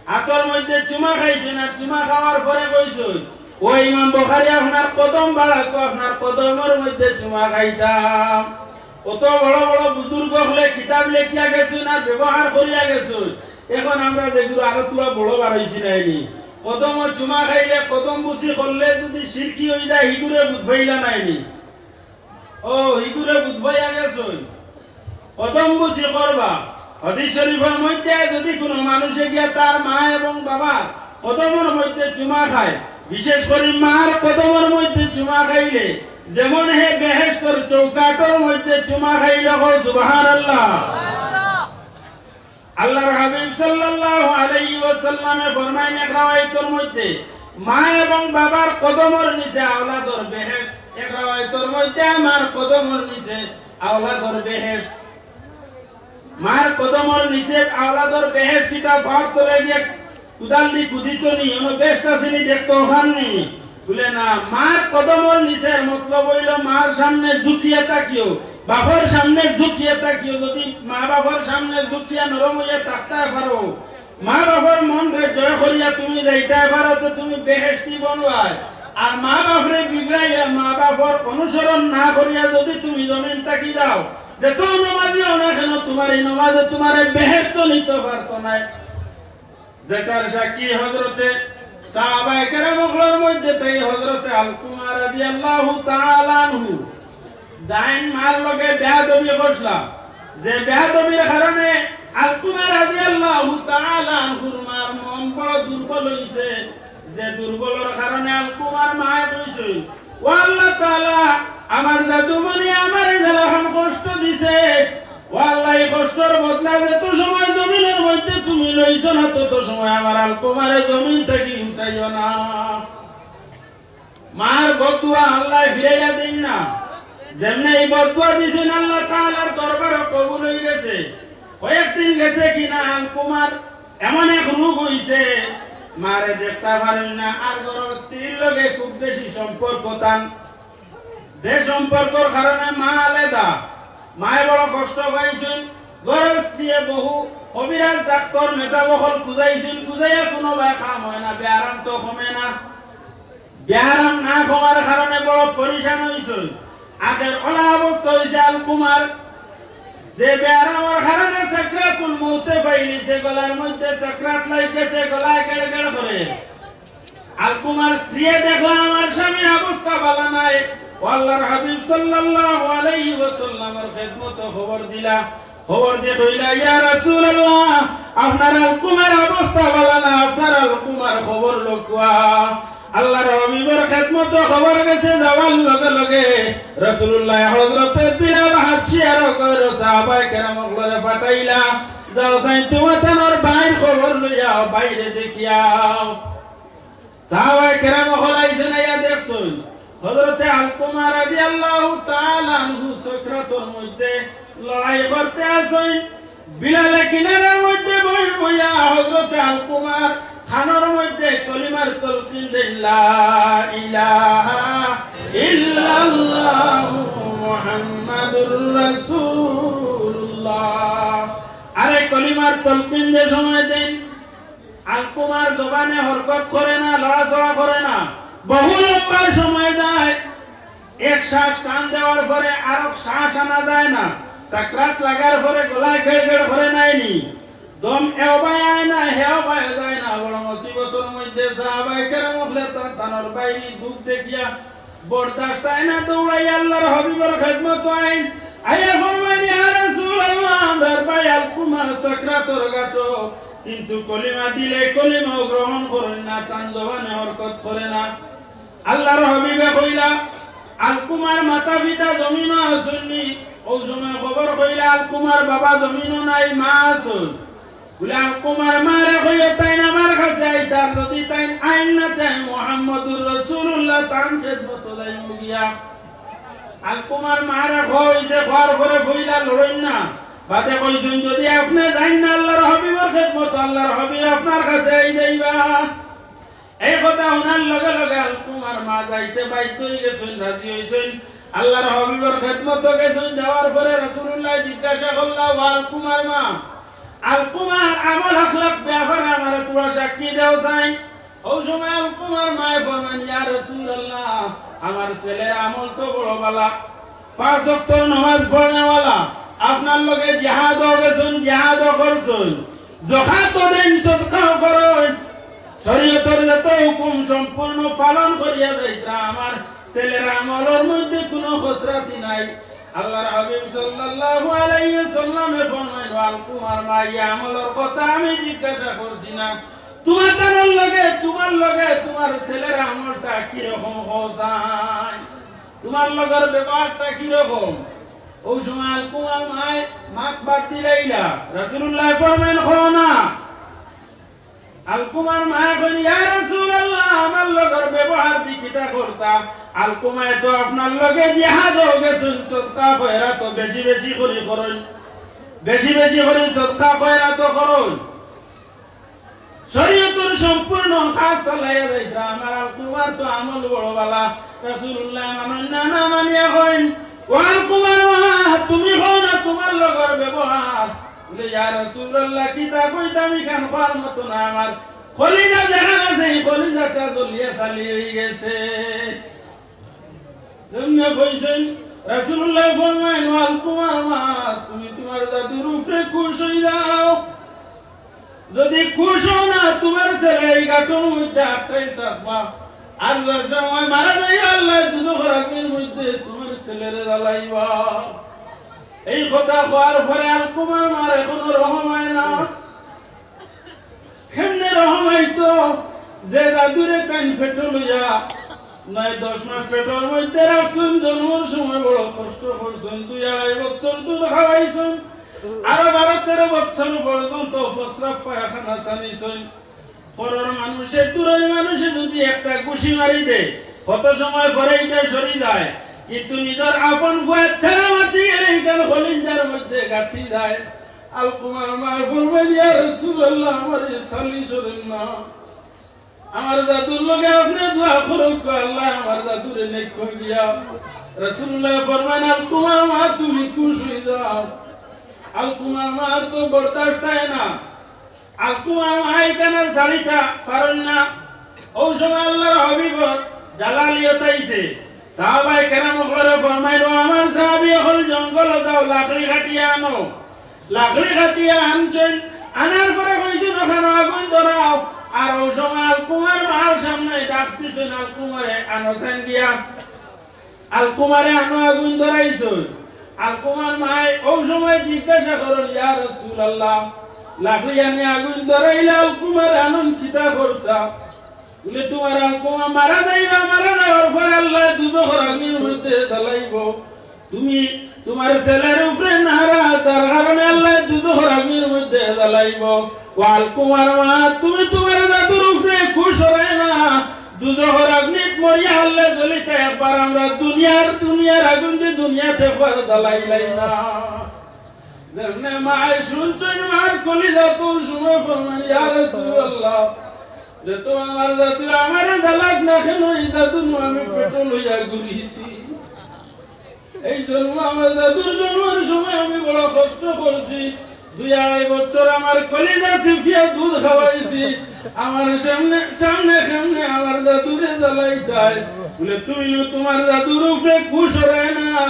হাতের মধ্যে চুমা খাইছেন আর চুমা খাওয়ার পরে কইছুন ও ইমাম বুখারী আপনার কদম বাড়াকো আপনার কদমের মধ্যে চুমা খাইতাম কত বড় বড় বুজুর্গ হলে কিতাব লেখিয়া গেছুন আর ব্যবহার করিয়া গেছুন এখন আমরা যেগুলো আরো তুলা বড় বাড়াইছি নাইনি কদম চুমা খাইলে কদম বুঝি করলে যদি শিরকি হয়ে যায় হিগুরে বুঝবাইলা নাইনি ও হিগুরে বুঝবাইয়া গেছুন কদম বুঝি করবা হাদিস শরীফের মধ্যে যদি কোনো মানুষে গিয়া তার মা এবং বাবা কদমের মধ্যে চুমা খায় বিশেষ করে মার কদমের মধ্যে চুমা খাইলে যেমন হে বেহেশতের চৌকাটের মধ্যে চুমা খাইলে হো সুবহানাল্লাহ আল্লাহর হাবিব সাল্লাল্লাহু আলাইহি ওয়াসাল্লামে ফরমায়েন এক রাওয়ায়াতের মধ্যে মা এবং বাবার কদমের নিচে আওলাদর বেহেশত এক রাওয়ায়াতের মধ্যে মার কদমের নিচে আওলাদর বেহেশত মার কদমের নিচে আওলাদর বেহেশত কিটা ভাগ করে গিয়ে কুদাল দি কুদিত নি ওনো বেহেশত আসেনি দেখতো ওখানে বলে না মার কদমের নিচের মতলব হইল মার সামনে ঝুঁকিয়ে তাকিও বাবার সামনে ঝুঁকিয়ে তাকিও যদি মা বাবার সামনে ঝুঁকিয়া নরম হইয়া থাকতে পারো মা বাবার মন রে জয় করিয়া তুমি যাইতে পারো তো তুমি বেহেশতি বনবাই আর মা বাপরে বিগড়াইয়া মা বাবার অনুসরণ না করিয়া যদি তুমি জমিন তাকি দাও যত নামাজিও না কেন তোমার এই নামাজে তোমার বেহেশত নিতে পারতো না যাকার সাক্ষী হযরতে সাহাবায়ে কেরামের মধ্যে তাই হযরতে আলকুমা রাদিয়াল্লাহু তাআলা আনহু জাইন মার লগে বেয়াদবি করছলা যে বেয়াদবির কারণে আলকুমা রাদিয়াল্লাহু তাআলা আনহুর মার মন বড় দুর্বল হইছে যে দুর্বলের কারণে আলকুমার মা কইছে ও আল্লাহ তাআলা আমার জাদুমণি আমার জালাখান কষ্ট দিছে ও আল্লাহ এই কষ্টের বদলা যত সময় জমিনের মধ্যে তুমি লইছো না তত সময় আমার আলকুমারে জমিন থেকে উঠাইও না মার বদুয়া আল্লাহ ফিরাইয়া দেন না যেমনে এই বদুয়া দিছেন আল্লাহ তাআলার দরবারে কবুল হয়ে গেছে কয়েকদিন গেছে কিনা আলকুমার এমন এক রোগ হইছে মারে দেখতে পারেন না আর ঘরের স্ত্রীর লগে খুব বেশি সম্পর্ক তান যে সম্পর্কের কারণে মা আলাদা মায়ে বড় কষ্ট পাইছেন ঘরের স্ত্রী বহু কবিরাজ ডাক্তার মেজাবহল খুঁজাইছেন খুঁজাইয়া কোনো কাম হয় না ব্যায়াম তো কমে না ব্যায়াম না কমার কারণে বড় পরিশান হয়েছেন আগের ওলা অবস্থা হয়েছে আলকুমার যে ব্যায়ামের কারণে সাকরাতুল মউতে পাইলিছে গলার মধ্যে সাকরাত লাইতেছে গলায় গেড় গেড় করে আলকুমার স্ত্রী দেখলা আমার স্বামীর অবস্থা ভালো নাই আল্লাহর হাবিব সাল্লাল্লাহু আলাইহি ওয়াসাল্লামের খিদমতে খবর দিলা খবর দিয়ে কইলা ইয়া রাসূলুল্লাহ আপনার আলকুমার অবস্থা ভালো না আপনার আলকুমার খবর লকুয়া আল্লাহর হাবিবের খিদমতে খবর গেছে যাওয়ার লগে লগে রাসূলুল্লাহ হযরত বিলাল হাবশী আর সাহাবায়ে কেরামগুলোরে পাঠাইলা যাও সাইতে ওয়াতানোর বাইর খবর লইয়া বাইরে দেখিয়াও সাহাবায়ে কেরাম হলাইছে না ইয়া দেখছুন হযরতে আলকুমা রাদিয়াল্লাহু তাআলা আনহু সাকরাতের মধ্যে লড়াই করতে আসেন বিলাল কিনারার মধ্যে বইয়া হযরতে আলকুমার খানের মধ্যে কলিমার তালকিন দেন লা ইলাহা ইল্লাল্লাহু মুহাম্মাদুর রাসূলুল্লাহ আরে কলিমার তালকিন যে সময় দেন আলকুমার জবানে হরকত করে না লড়াচড়া করে না বহু লম্বা সময় যায় এক শ্বাস টান দেওয়ার পরে আর শ্বাস আনা যায় না সাকরাত লাগার পরে গলায় গেড় গেড় করে নাইনি দম এও বায় না হেও বায় যায় না বড় মুসিবতের মধ্যে সাহাবায়ে কেরাম হলে তার বাইরে দুঃখ দেখিয়া বরদাস্ত হয় না দৌড়াই আল্লাহর হাবিবের খিদমত আইন আয়া ফরমান ইয়া রাসূলুল্লাহ আমার ভাই আলকুমা সাকরাতর গাতো কিন্তু কলিমা দিলে কলিমা গ্রহণ করেন না তান জবানে হরকত করে না আল্লাহর হাবিবে কইলা আলকুমার মাতা পিতা জমিনও আসেননি ওই সময় খবর কইলা আলকুমার বাবা জমিনও নাই মা আসুন বলে আলকুমার মারে কইয়া তাই আমার কাছে আইতার যদি তাই আইন না তাই মুহাম্মদুর রাসূলুল্লাহ তান খেদমত লাই মুগিয়া আলকুমার মারে কইছে ঘর করে কইলা লড়েন না বাদে কইছেন যদি আপনি জানেন না আল্লাহর হাবিবের খেদমত আল্লাহর হাবিব আপনার কাছে আই যাইবা এই কথা ওনার লগে লগে আলকুমার মা যাইতে বাধ্য হয়ে গেছেন রাজি হইছেন আল্লাহর হাবিবের খেদমত গেছেন যাওয়ার পরে রাসূলুল্লাহ জিজ্ঞাসা করলা আলকুমার মা আলকুমার আমল আখলাক ব্যাপারে আমারে তোরা সাক্ষী দাও চাই ওই সময় আলকুমার মায়ে বলেন ইয়া রাসূলুল্লাহ আমার ছেলের আমল তো বড় ভালো 5 ওয়াক্ত নামাজ পড়নেওয়ালা আপনার লগে জিহাদও গেছেন জিহাদও করছেন যাকাতও দেন সদকাও করেন শরীয়তের যত হুকুম সম্পূর্ণ পালন করিয়া দেইতা আমার ছেলের আমলের মধ্যে কোনো খতরাতি নাই আল্লাহর হাবিব সাল্লাল্লাহু আলাইহি সাল্লামে ফরমাইল আলকুমার মা এই আমলের কথা আমি জিজ্ঞাসা করছি না তোমার লগে তোমার ছেলের আমলটা কি রকম হয় তোমার লগের ব্যবহারটা কি রকম ওই সময় আলকুমার মাত বাড়তি লাইলা রাসূলুল্লাহ ফরমাইল খোনা আলকুমার মা কইল ইয়া রাসূলুল্লাহ আমার লগের ব্যবহার বিকিটা করতা আলকুমায় তো আপনার লগে জিহাদ হয়ে গেছেন সদকা কয়রা তো বেশি বেশি করে করুন বেশি বেশি করে সদকা কয়রা তো করুন শরীয়তের সম্পূর্ণ কাজ চালাইয়া যাইতা আমার আলকুমার তো আমল বড় বালা রাসূলুল্লাহ মানেন না মানিয়া কইন ও আলকুমার তুমি হও না তোমার লগের ব্যবহার বলে ইয়া রাসূলুল্লাহ কি তা কইতা আমি কান খাওয়ার মত না আমার কলিজা জানা আছে কলিজাটা জ্বলিয়া চালি হয়ে গেছে যেমনে কইছেন রাসূলুল্লাহ ফরমায়েন আলকুমার মা তুমি তোমার দাদুর উপরে খুশ হই যাও যদি খুশ হও না তোমার ছেলে এই গাছের মধ্যে আটকাই থাকবা আল্লাহর সময় মারা যাই আল্লাহ দুজোর আগুনের মধ্যে তোমার ছেলেরে জ্বালাইবা এই কথা কওয়ার পরে আলকুমার মার এখনো রহম হয় না কেমনে রহম হইতো যে দাদুরে কান ফেটো লইয়া 9-10 মাস পেটের মধ্যে রাখছেন জন্মের সময় বড় কষ্ট করছেন 2-2.5 বছর দুধ খাওয়াইছেন আরো 12-13 বছর পর্যন্ত প্রস্রাব পায়খানা চালিয়েছেন পরের মানুষের দূরের মানুষে যদি একটা ঘুষি মারি দেয় কত সময় পরে এটা সরে যায় কিন্তু নিজের আপন বয়ের থেরা মাটি এই গাল কলিজার মধ্যে গাঁথি যায় আলকুমার মা বলবেন ইয়া রাসূলুল্লাহ আমার সালি সরেন না আমার দাদুর লগে আপনি দোয়া করুন আল্লাহ আমার দাদুরে নেক করে দিয়া রাসূলুল্লাহ ফরমান আলকুমার মা তুমি খুশ হয়ে যাও আলকুমার মা তো বরদাস্ত হয় না আলকুমার মা এখানে শাড়িটা পারেন না ওই সময় আল্লাহর হাবিব জালালিয়ত আইছে সাহাবায়ে কেরাম করে ফরমাইলো আমার সাহাবী হল জঙ্গল দাও লাকড়ি কাটিয়া আনো লাকড়ি কাটিয়া আনছেন আনার পরে কইছেন ওখানে আগুন ধরাও আর ওই সময় আলকুমার মার সামনে ডাকতেছেন আলকুমারে আনোছেন গিয়া আলকুমারে আনো আগুন ধরাইছেন আলকুমার মাই ওই সময় জিজ্ঞাসা করেন ইয়া রাসূলুল্লাহ লাকড়ি আনি আগুন ধরাইলে আলকুমারে আনন কিতা করতা বলে তোমার আলকুমা মারা যাইবা মারা যাওয়ার পরে আল্লাহ দুজোর আগুনের মধ্যে জ্বালাইব তুমি তোমার ছেলের উপরে নারা তার কারণে আল্লাহ দুজোর আগুনের মধ্যে জ্বালাইব আলকুমার মা তুমি তোমার দাদুর উপরে খুশ হয় না দুজোর আগুনিত মরিয়া আল্লাহ জ্বলিতে একবার আমরা দুনিয়ার আগুন দিয়ে দুনিয়াতে একবার জ্বালাইলাই না যেমনে মায় শুনছেন মার কলিজা তো সময় ফরমান ইয়া রাসূলুল্লাহ যে তো আমার দাদু আমার জ্বালাক না কেন এই দাদু আমি পেটো লইয়া ঘুরিছি এই জন্ম আমার দাদুর জন্মের সময় আমি বড় কষ্ট করছি 2-2.5 বছর আমার কলিজা চিপিয়া দুধ খাওয়াইছি আমার সামনে আমার দাদুরে জ্বালাইতাই বলে তুমি তোমার দাদুর উপরে খুশ হয় না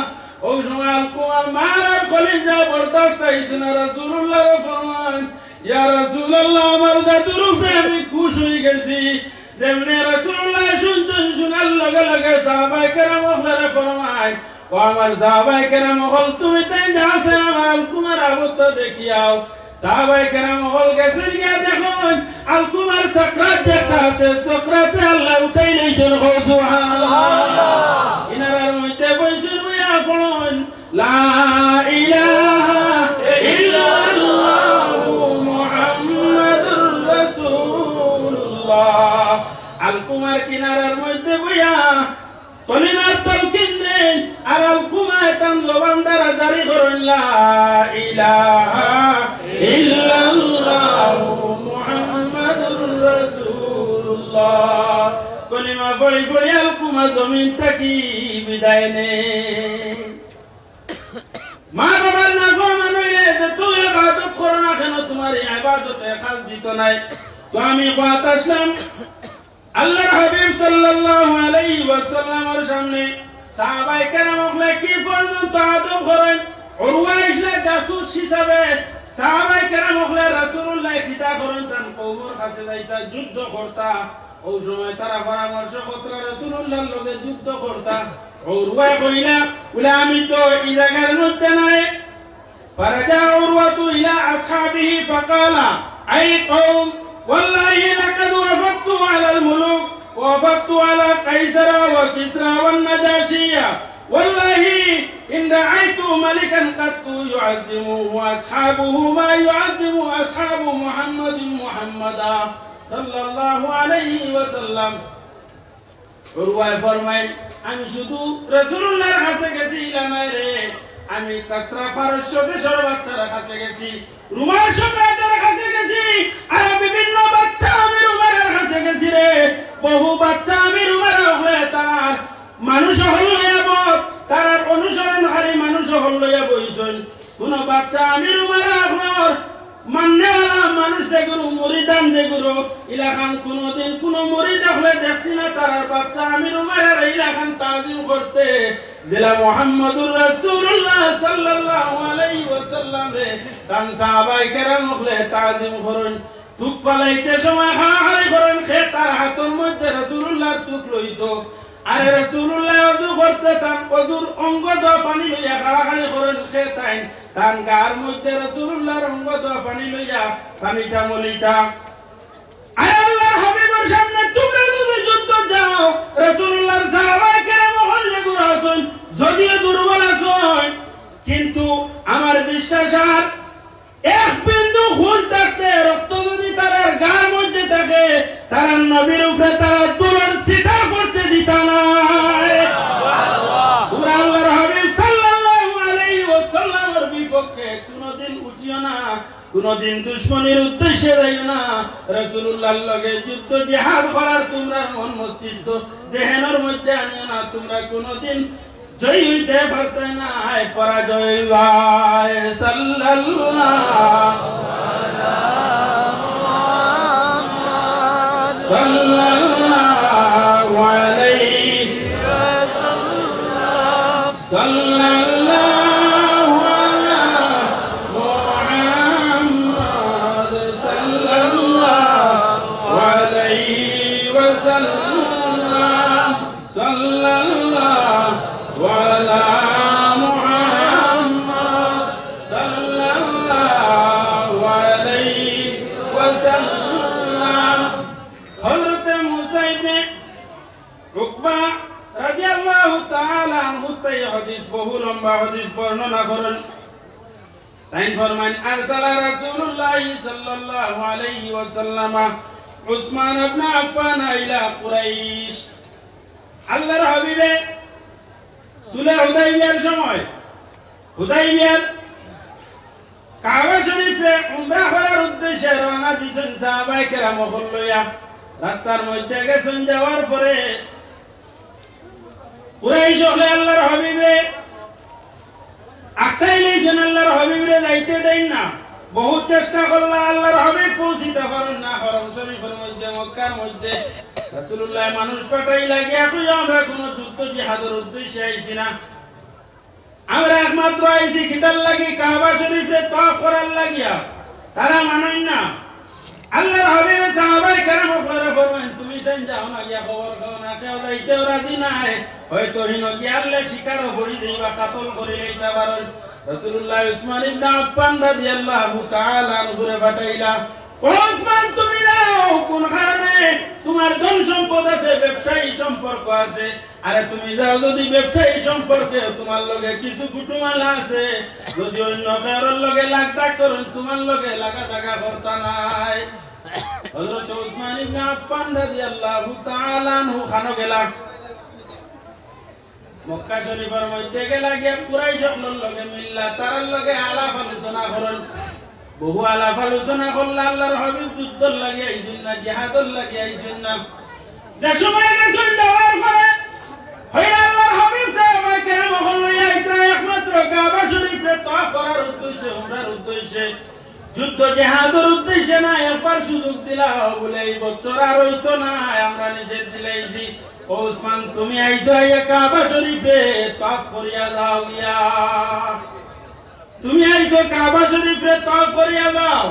ওই সময় আলকুমার মার কলিজা বরদাস্ত হইছে না রাসূলুল্লাহ ফরমান ইয়া রাসূলুল্লাহ আমার জাদুর উপরে আমি খুশ হয়ে গেছি যেমনি রাসূলুল্লাহ শুনতেন শোনার লগে লগে সাহাবায়ে কেরাম ওখানে ফরমায় ও আমার সাহাবায়ে কেরাম হল তুমি তাই যাচ্ছে আমার আলকুমার অবস্থা দেখিয়াও সাহাবায়ে কেরাম হল গেছেন গিয়া দেখুন আলকুমার সাকরাত যেটা আছে সাকরাতে আল্লাহ উঠাই লইছেন সুবহানাল্লাহ ইনারার মধ্যে বইছেন হইয়া পড়ুন লা ইলাহা ইল্লাল্লাহু মুহাম্মাদুর রাসূলুল্লাহ আলকুমার কিনারার মধ্যে বইয়া কলিমার তালকিন দেন আর আলকুমায় তান জবান দ্বারা জারি করেন লা ইলাহা ইল্লাল্লাহু মুহাম্মাদুর রাসূলুল্লাহ কলিমা পড়ি পড়ি আলকুমা জমিন থেকে বিদায় নেন মা বাবার না ফরমান হইলে যে তুই ইবাদত করো না কেন তোমার এই ইবাদতে খাস দিত নাই তো আমি কথা আসলাম আল্লাহর হাবিব সাল্লাল্লাহু আলাইহি ওয়াসাল্লামের সামনে সাহাবায়ে কেরামকে কি পর্যন্ত আদব করেন উরওয়া ইসলাম জাসুস হিসাবে সাহাবায়ে কেরামকে রাসূলুল্লাহ খিতা করেন তান কওমের কাছে যাইতা যুদ্ধ করতা ওই সময় তারা পরামর্শ করত রাসূলুল্লাহর লগে যুদ্ধ করতা উরওয়া কইলা বলে আমি তো এই জায়গার মধ্যে নাই ফারাজা উরওয়াতু ইলা আসহাবিহি ফাকালা আই কওম والله لقد وفدت على الملوك ووفدت على قيصر وكسرى والنجاشية والله إن رأيت ملكا قد يعظمه أصحابه ما يعظم أصحاب محمدا صلى الله عليه وسلم উরওয়া ফরমায় আমি শুধু রাসূলুল্লাহর কাছে গেছি ইলামায় রে আমি কাসরা ফারস্য দেশের বাচ্চারা কাছে গেছি রুমাল সম্রাটের কাছে গেছি আর বিভিন্ন বাচ্চা আমি উমরের কাছে গেছি রে বহু বাচ্চা আমি উমর হলে তার মানুষ হল লয়াবত তার অনুসরণকারী মানুষ হল লয়া বইছেন কোন বাচ্চা আমি উমর আপনার মাননেওয়ালা মানুষ দেখুন মুরিদান দেখুন ইলাকান কোনদিন কোন মুরিদ হলে দেখছি না তার বাচ্চা আমি উমরের ইলাকান তাজিম করতে দিলা মুহাম্মদুর রাসূলুল্লাহ সাল্লাল্লাহু আলাইহি ওয়াসাল্লাম রে তান সাহাবায়ে কেরাম হলে তাজিম করুন তুক পালাইতে সময় হাহারি করেন খে তার হাতের মধ্যে রাসূলুল্লাহর তুক লইতো আরে রাসূলুল্লাহ ওযু করতে তান ওযুর অঙ্গ দা পানি লইয়া হাহারি করেন খে তাই তান গার মধ্যে রাসূলুল্লাহর অঙ্গ দা পানি লইয়া পানিটা মলিতা আয় আল্লাহর হাবিবের সামনে তোমরা যদি যুদ্ধ যাও রাসূলুল্লাহর সাহাবায়ে কেরাম হলে গুরাছেন যদিও দুর্বল আছেন কিন্তু আমার বিশ্বাস আর এক বিন্দু খুন থাকতে রক্ত যদি তার গার মধ্যে থাকে তার নবীর উপরে তারা দুলার সিধা করতে দিত না আল্লাহর হাবিব সাল্লাল্লাহু আলাইহি ওয়াসাল্লামের বিপক্ষে কোনদিন উঠিও না কোনদিন দুশমনের উদ্দেশ্যে যাইও না রাসূলুল্লাহর লগে যুদ্ধ জিহাদ করার তোমরা মন মস্তিষ্ক জেহেনের মধ্যে আনিও না তোমরা কোনদিন জয় হইতে পারতে না পরাজয় ভাই সাল্লাল্লাহু সাল্লাল্লাহু আলাইহি ওয়াসাল্লাম সাল্লাল্লাহু আলা মুহাম্মদ সাল্লাল্লাহু আলাইহি ওয়াসাল্লাম সাল্লাল্লাহু আলা মুহাম্মদ সাল্লাল্লাহু আলাইহি ওয়াসাল্লাম হযরত মুসা ইবনে উকবা রাদিয়াল্লাহু তাআলা আনহু তাই হাদিস বহু লম্বা হাদিস বর্ণনা করেন তাই ফরমান আরসালা রাসূলুল্লাহ সাল্লাল্লাহু আলাইহি ওয়াসাল্লাম উসমান ইবনে আফফান ইলা কুরাইশ আল্লাহর হাবিবে সুলহ হুদাইবিয়ার সময় হুদাইবিয়ার কাবা শরীফে উমরা করার উদ্দেশ্যে রওনা দিয়েছেন সাহাবায়ে কেরাম লইয়া রাস্তার মধ্যে গেছেন যাওয়ার পরে কুরাইশ হলে আল্লাহর হাবিবে আটকাইলেছেন আল্লাহর হাবিবরে যাইতে দেন না বহুত চেষ্টা করলা আল্লাহর হাবিব পৌঁছিতে পারেন না হরম শরীফের মধ্যে মক্কার মধ্যে রাসূলুল্লাহ মানুষ পাঠাই লাগিয়া কই আমরা কোনো যুদ্ধ জিহাদের উদ্দেশ্যে আইছি না আমরা একমাত্র আইছি কিতাল লাগি কাবা শরীফে তাওয়াফ করার লাগিয়া তারা মানেন না। আল্লাহর হাবিব সাহাবায়ে কেরাম ফরমান তুমি দেন যাও না গিয়া খবর খাও না কেউ যাইতেও রাজি নাই, হয়তো হিনো গিয়ারলে শিকারও করি দেবা কাতল করে লইতে পারো। রাসূলুল্লাহ উসমান ইবনে আফফান রাদিয়াল্লাহু তাআলা আনহুরে পাঠাইলা, ও উসমান তুমি যাও কোন কারণে? তোমার ধন সম্পদ আছে, ব্যবসায়ী সম্পর্ক আছে। আরে তুমি যাও যদি ব্যবসায়ী সম্পর্কে তোমার লগে কিছু কুটুমালা আছে, যদি অন্য কারোর লগে লাগতা করেন তোমার লগে লাগা জায়গা করতা নাই। হযরত উসমান ইবনে আফফান রাদিয়াল্লাহু তাআলা আনহু খানো গেলা, মক্কা শরীফের মধ্যে গেলা গিয়া কুরাইশের লগে মিল্লা তার লগে আলাপ আলোচনা করেন। বহু আলাপ আলোচনা করলে আল্লাহর হাবিব যুদ্ধর লাগে আইছেন না, জিহাদর লাগে আইছেন না। যে সময় গেছেন যাওয়ার পরে হইল আল্লাহর হাবিব সাহাবায়ে কেরাম হইয়া আইতা একমাত্র কাবা শরীফে তওয়াফ করার উদ্দেশ্যে, উমরার উদ্দেশ্যে, যুদ্ধ জিহাদের উদ্দেশ্যে না। একবার সুযোগ দিলা বলে এই বছর আর হইতো না, আমরা নিষেধ দিলাইছি। ও উসমান তুমি আইছো আইয়া কাবা শরীফে তওয়াফ করিয়া যাও গিয়া, তুমি আইছো কাবা শরীফে তওয়াফ করিয়া যাও।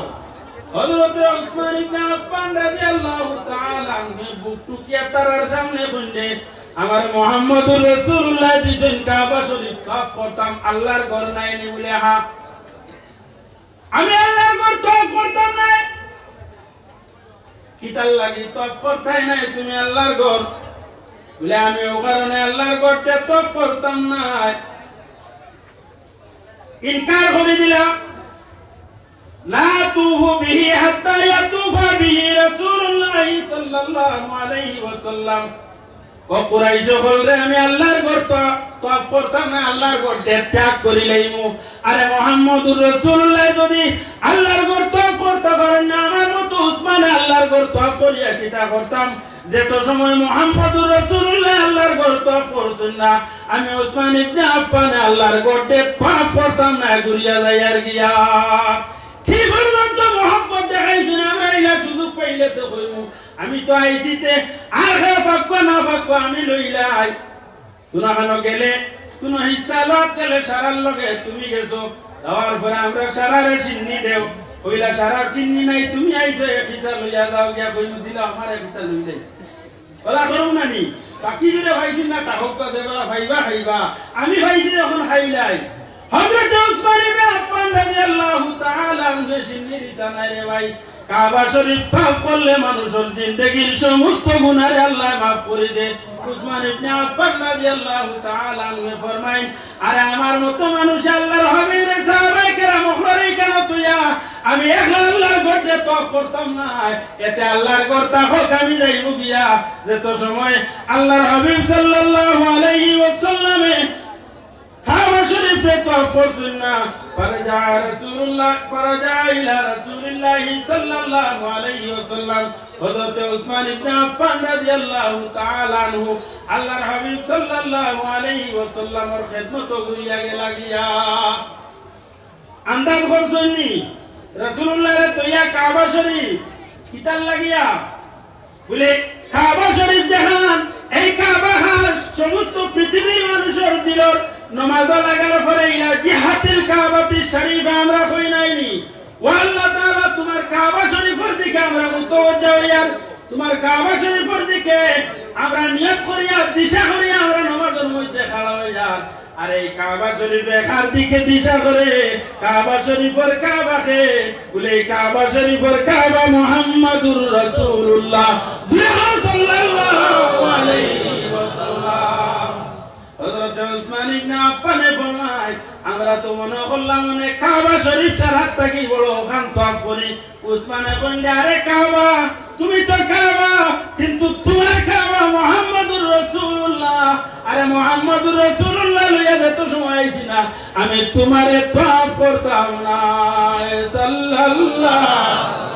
হযরত উসমান ইবনে আফফান রাদিয়াল্লাহু তাআলা আনহু বুক টুকিয়া তারার সামনে বললে, আমার মুহাম্মদুর রাসূলুল্লাহ দিছেন কাবা শরীফ তওয়াফ করতাম, আল্লাহর ঘর নাই নি বলে হা আমি আল্লাহর ঘর তওয়াফ করতাম না। কিতাল লাগি তওয়াফ করতাই নাই তুমি আল্লাহর ঘর বলে, আমি ও কারণে আল্লাহর ঘরটা তওয়াফ করতাম না। ইনকার করে দিলা, লা তুফু বিহি হাত্তা ইয়াতুফা বিহি রাসূলুল্লাহ সাল্লাল্লাহু আলাইহি ওয়াসাল্লাম। কুরাইশ বলরে আমি আল্লাহর ঘর তওয়াফ করতাম না, আল্লাহর ঘর ত্যাগ করিলাইমু। আরে মুহাম্মদুর রাসূলুল্লাহ যদি আল্লাহর ঘর তওয়াফ করতে পারেন না, আমার মতো উসমান আল্লাহর ঘর তওয়াফ করিয়া কিতা করতাম? যেত সময় মুহাম্মদুর রাসূলুল্লাহ আল্লাহর ঘর তওয়াফ করছেন না, আমি উসমান ইবনে আফফান আল্লাহর ঘরতে তওয়াফ করতাম না, ঘুরিয়া যাইয়ার গিয়া। কি পর্যন্ত মুহাম্মদ দেখাইছেন, আমরা ইলা সুযোগ পাইলে তো কইমু আমি তো আইছিতে আর হে পাকবা না পাকবা আমি লইলাই। তুনাখানো গেলে কোন হিস্সা লট গেলে সারার লগে তুমি গেছো, যাওয়ার পরে আমরা সারারে চিন্নি দেও, কইলা সারার চিন্নি নাই তুমি আইছো এক হিস্সা লইয়া যাও গিয়া কইমু দিলা আমার এক হিস্সা লইলাই বলা করুন না নি। বাকি যদি ভাইছি না তাহক দেবলা ভাইবা খাইবা, আমি ভাইছি এখন খাইলাই। হযরত উসমান ইবনে আফফান রাদিয়াল্লাহু তাআলা আনহু চিন্নি দিছা নাই রে ভাই, কাবা শরীফ তওয়াফ করলে মানুষের জিন্দেগীর সমস্ত গুনাহ আল্লাহ মাফ করে দেয়। উসমান ইবনে আফফান রাদিয়াল্লাহু তাআলা আনহু ফরমায়, আরে আমার মতো মানুষ আল্লাহর হাবিবের সাহাবায়ে কেরাম ওখরে কেন তুইয়া আমি একলা আল্লাহর ঘরে তওয়াফ করতাম না, এতে আল্লাহর ঘর তাহক আমি যাইব গিয়া। যত সময় আল্লাহর হাবিব সাল্লাল্লাহু আলাইহি ওয়াসাল্লামে কাবা শরীফে তওয়াফ করছেন না, ফারাজা ইলা রাসূলিল্লাহ সাল্লাল্লাহু আলাইহি ওয়াসাল্লাম। হযরত উসমান ইবনে আফফান রাদিয়াল্লাহু তাআলা আনহু আল্লাহর হাবিব সাল্লাল্লাহু আলাইহি ওয়াসাল্লামের খিদমত করিয়া গেলা গিয়া। আন্দাজ করছেন নি রাসূলুল্লাহর তৈয়া কাবা শরীফ কিতাল লাগিয়া বলে কাবা শরীফ জাহান, এই কাবা হার সমস্ত পৃথিবীর মানুষের দিলর নামাজ লাগার পরে ইলা জিহাতিল কাবাতি শরীফ আমরা কই নাইনি। ও আল্লাহ তাআলা তোমার কাবা শরীফের দিকে আমরা মুতওয়াজ্জহ হইয়ার, তোমার কাবা শরীফের দিকে আমরা নিয়ত করিয়া দিশা করিয়া আমরা নামাজের মধ্যে খাড়া হইয়ার। আর এই কাবা শরীফের কার দিকে দিশা করে? কাবা শরীফের কাবাকে বলে কাবা শরীফের কাবা মুহাম্মাদুর রাসূলুল্লাহ সাল্লাল্লাহু আলাইহি ওয়াসাল্লাম। হযরত উসমান ইবনে আফফান ফরমায়, আমরা তো মনে করলাম মানে কাবা শরীফ সারাত থাকি বড় ওখান তওয়াফ করি। উসমানে কইলে আরে কাবা তুমি তো কাবা, কিন্তু তোমার কাবা মুহাম্মাদুর রাসূলুল্লাহ। আরে মুহাম্মাদুর রাসূলুল্লাহ লইয়া যেত সময় আইছি না, আমি তোমারে তওয়াফ করতাম না সাল্লাল্লাহু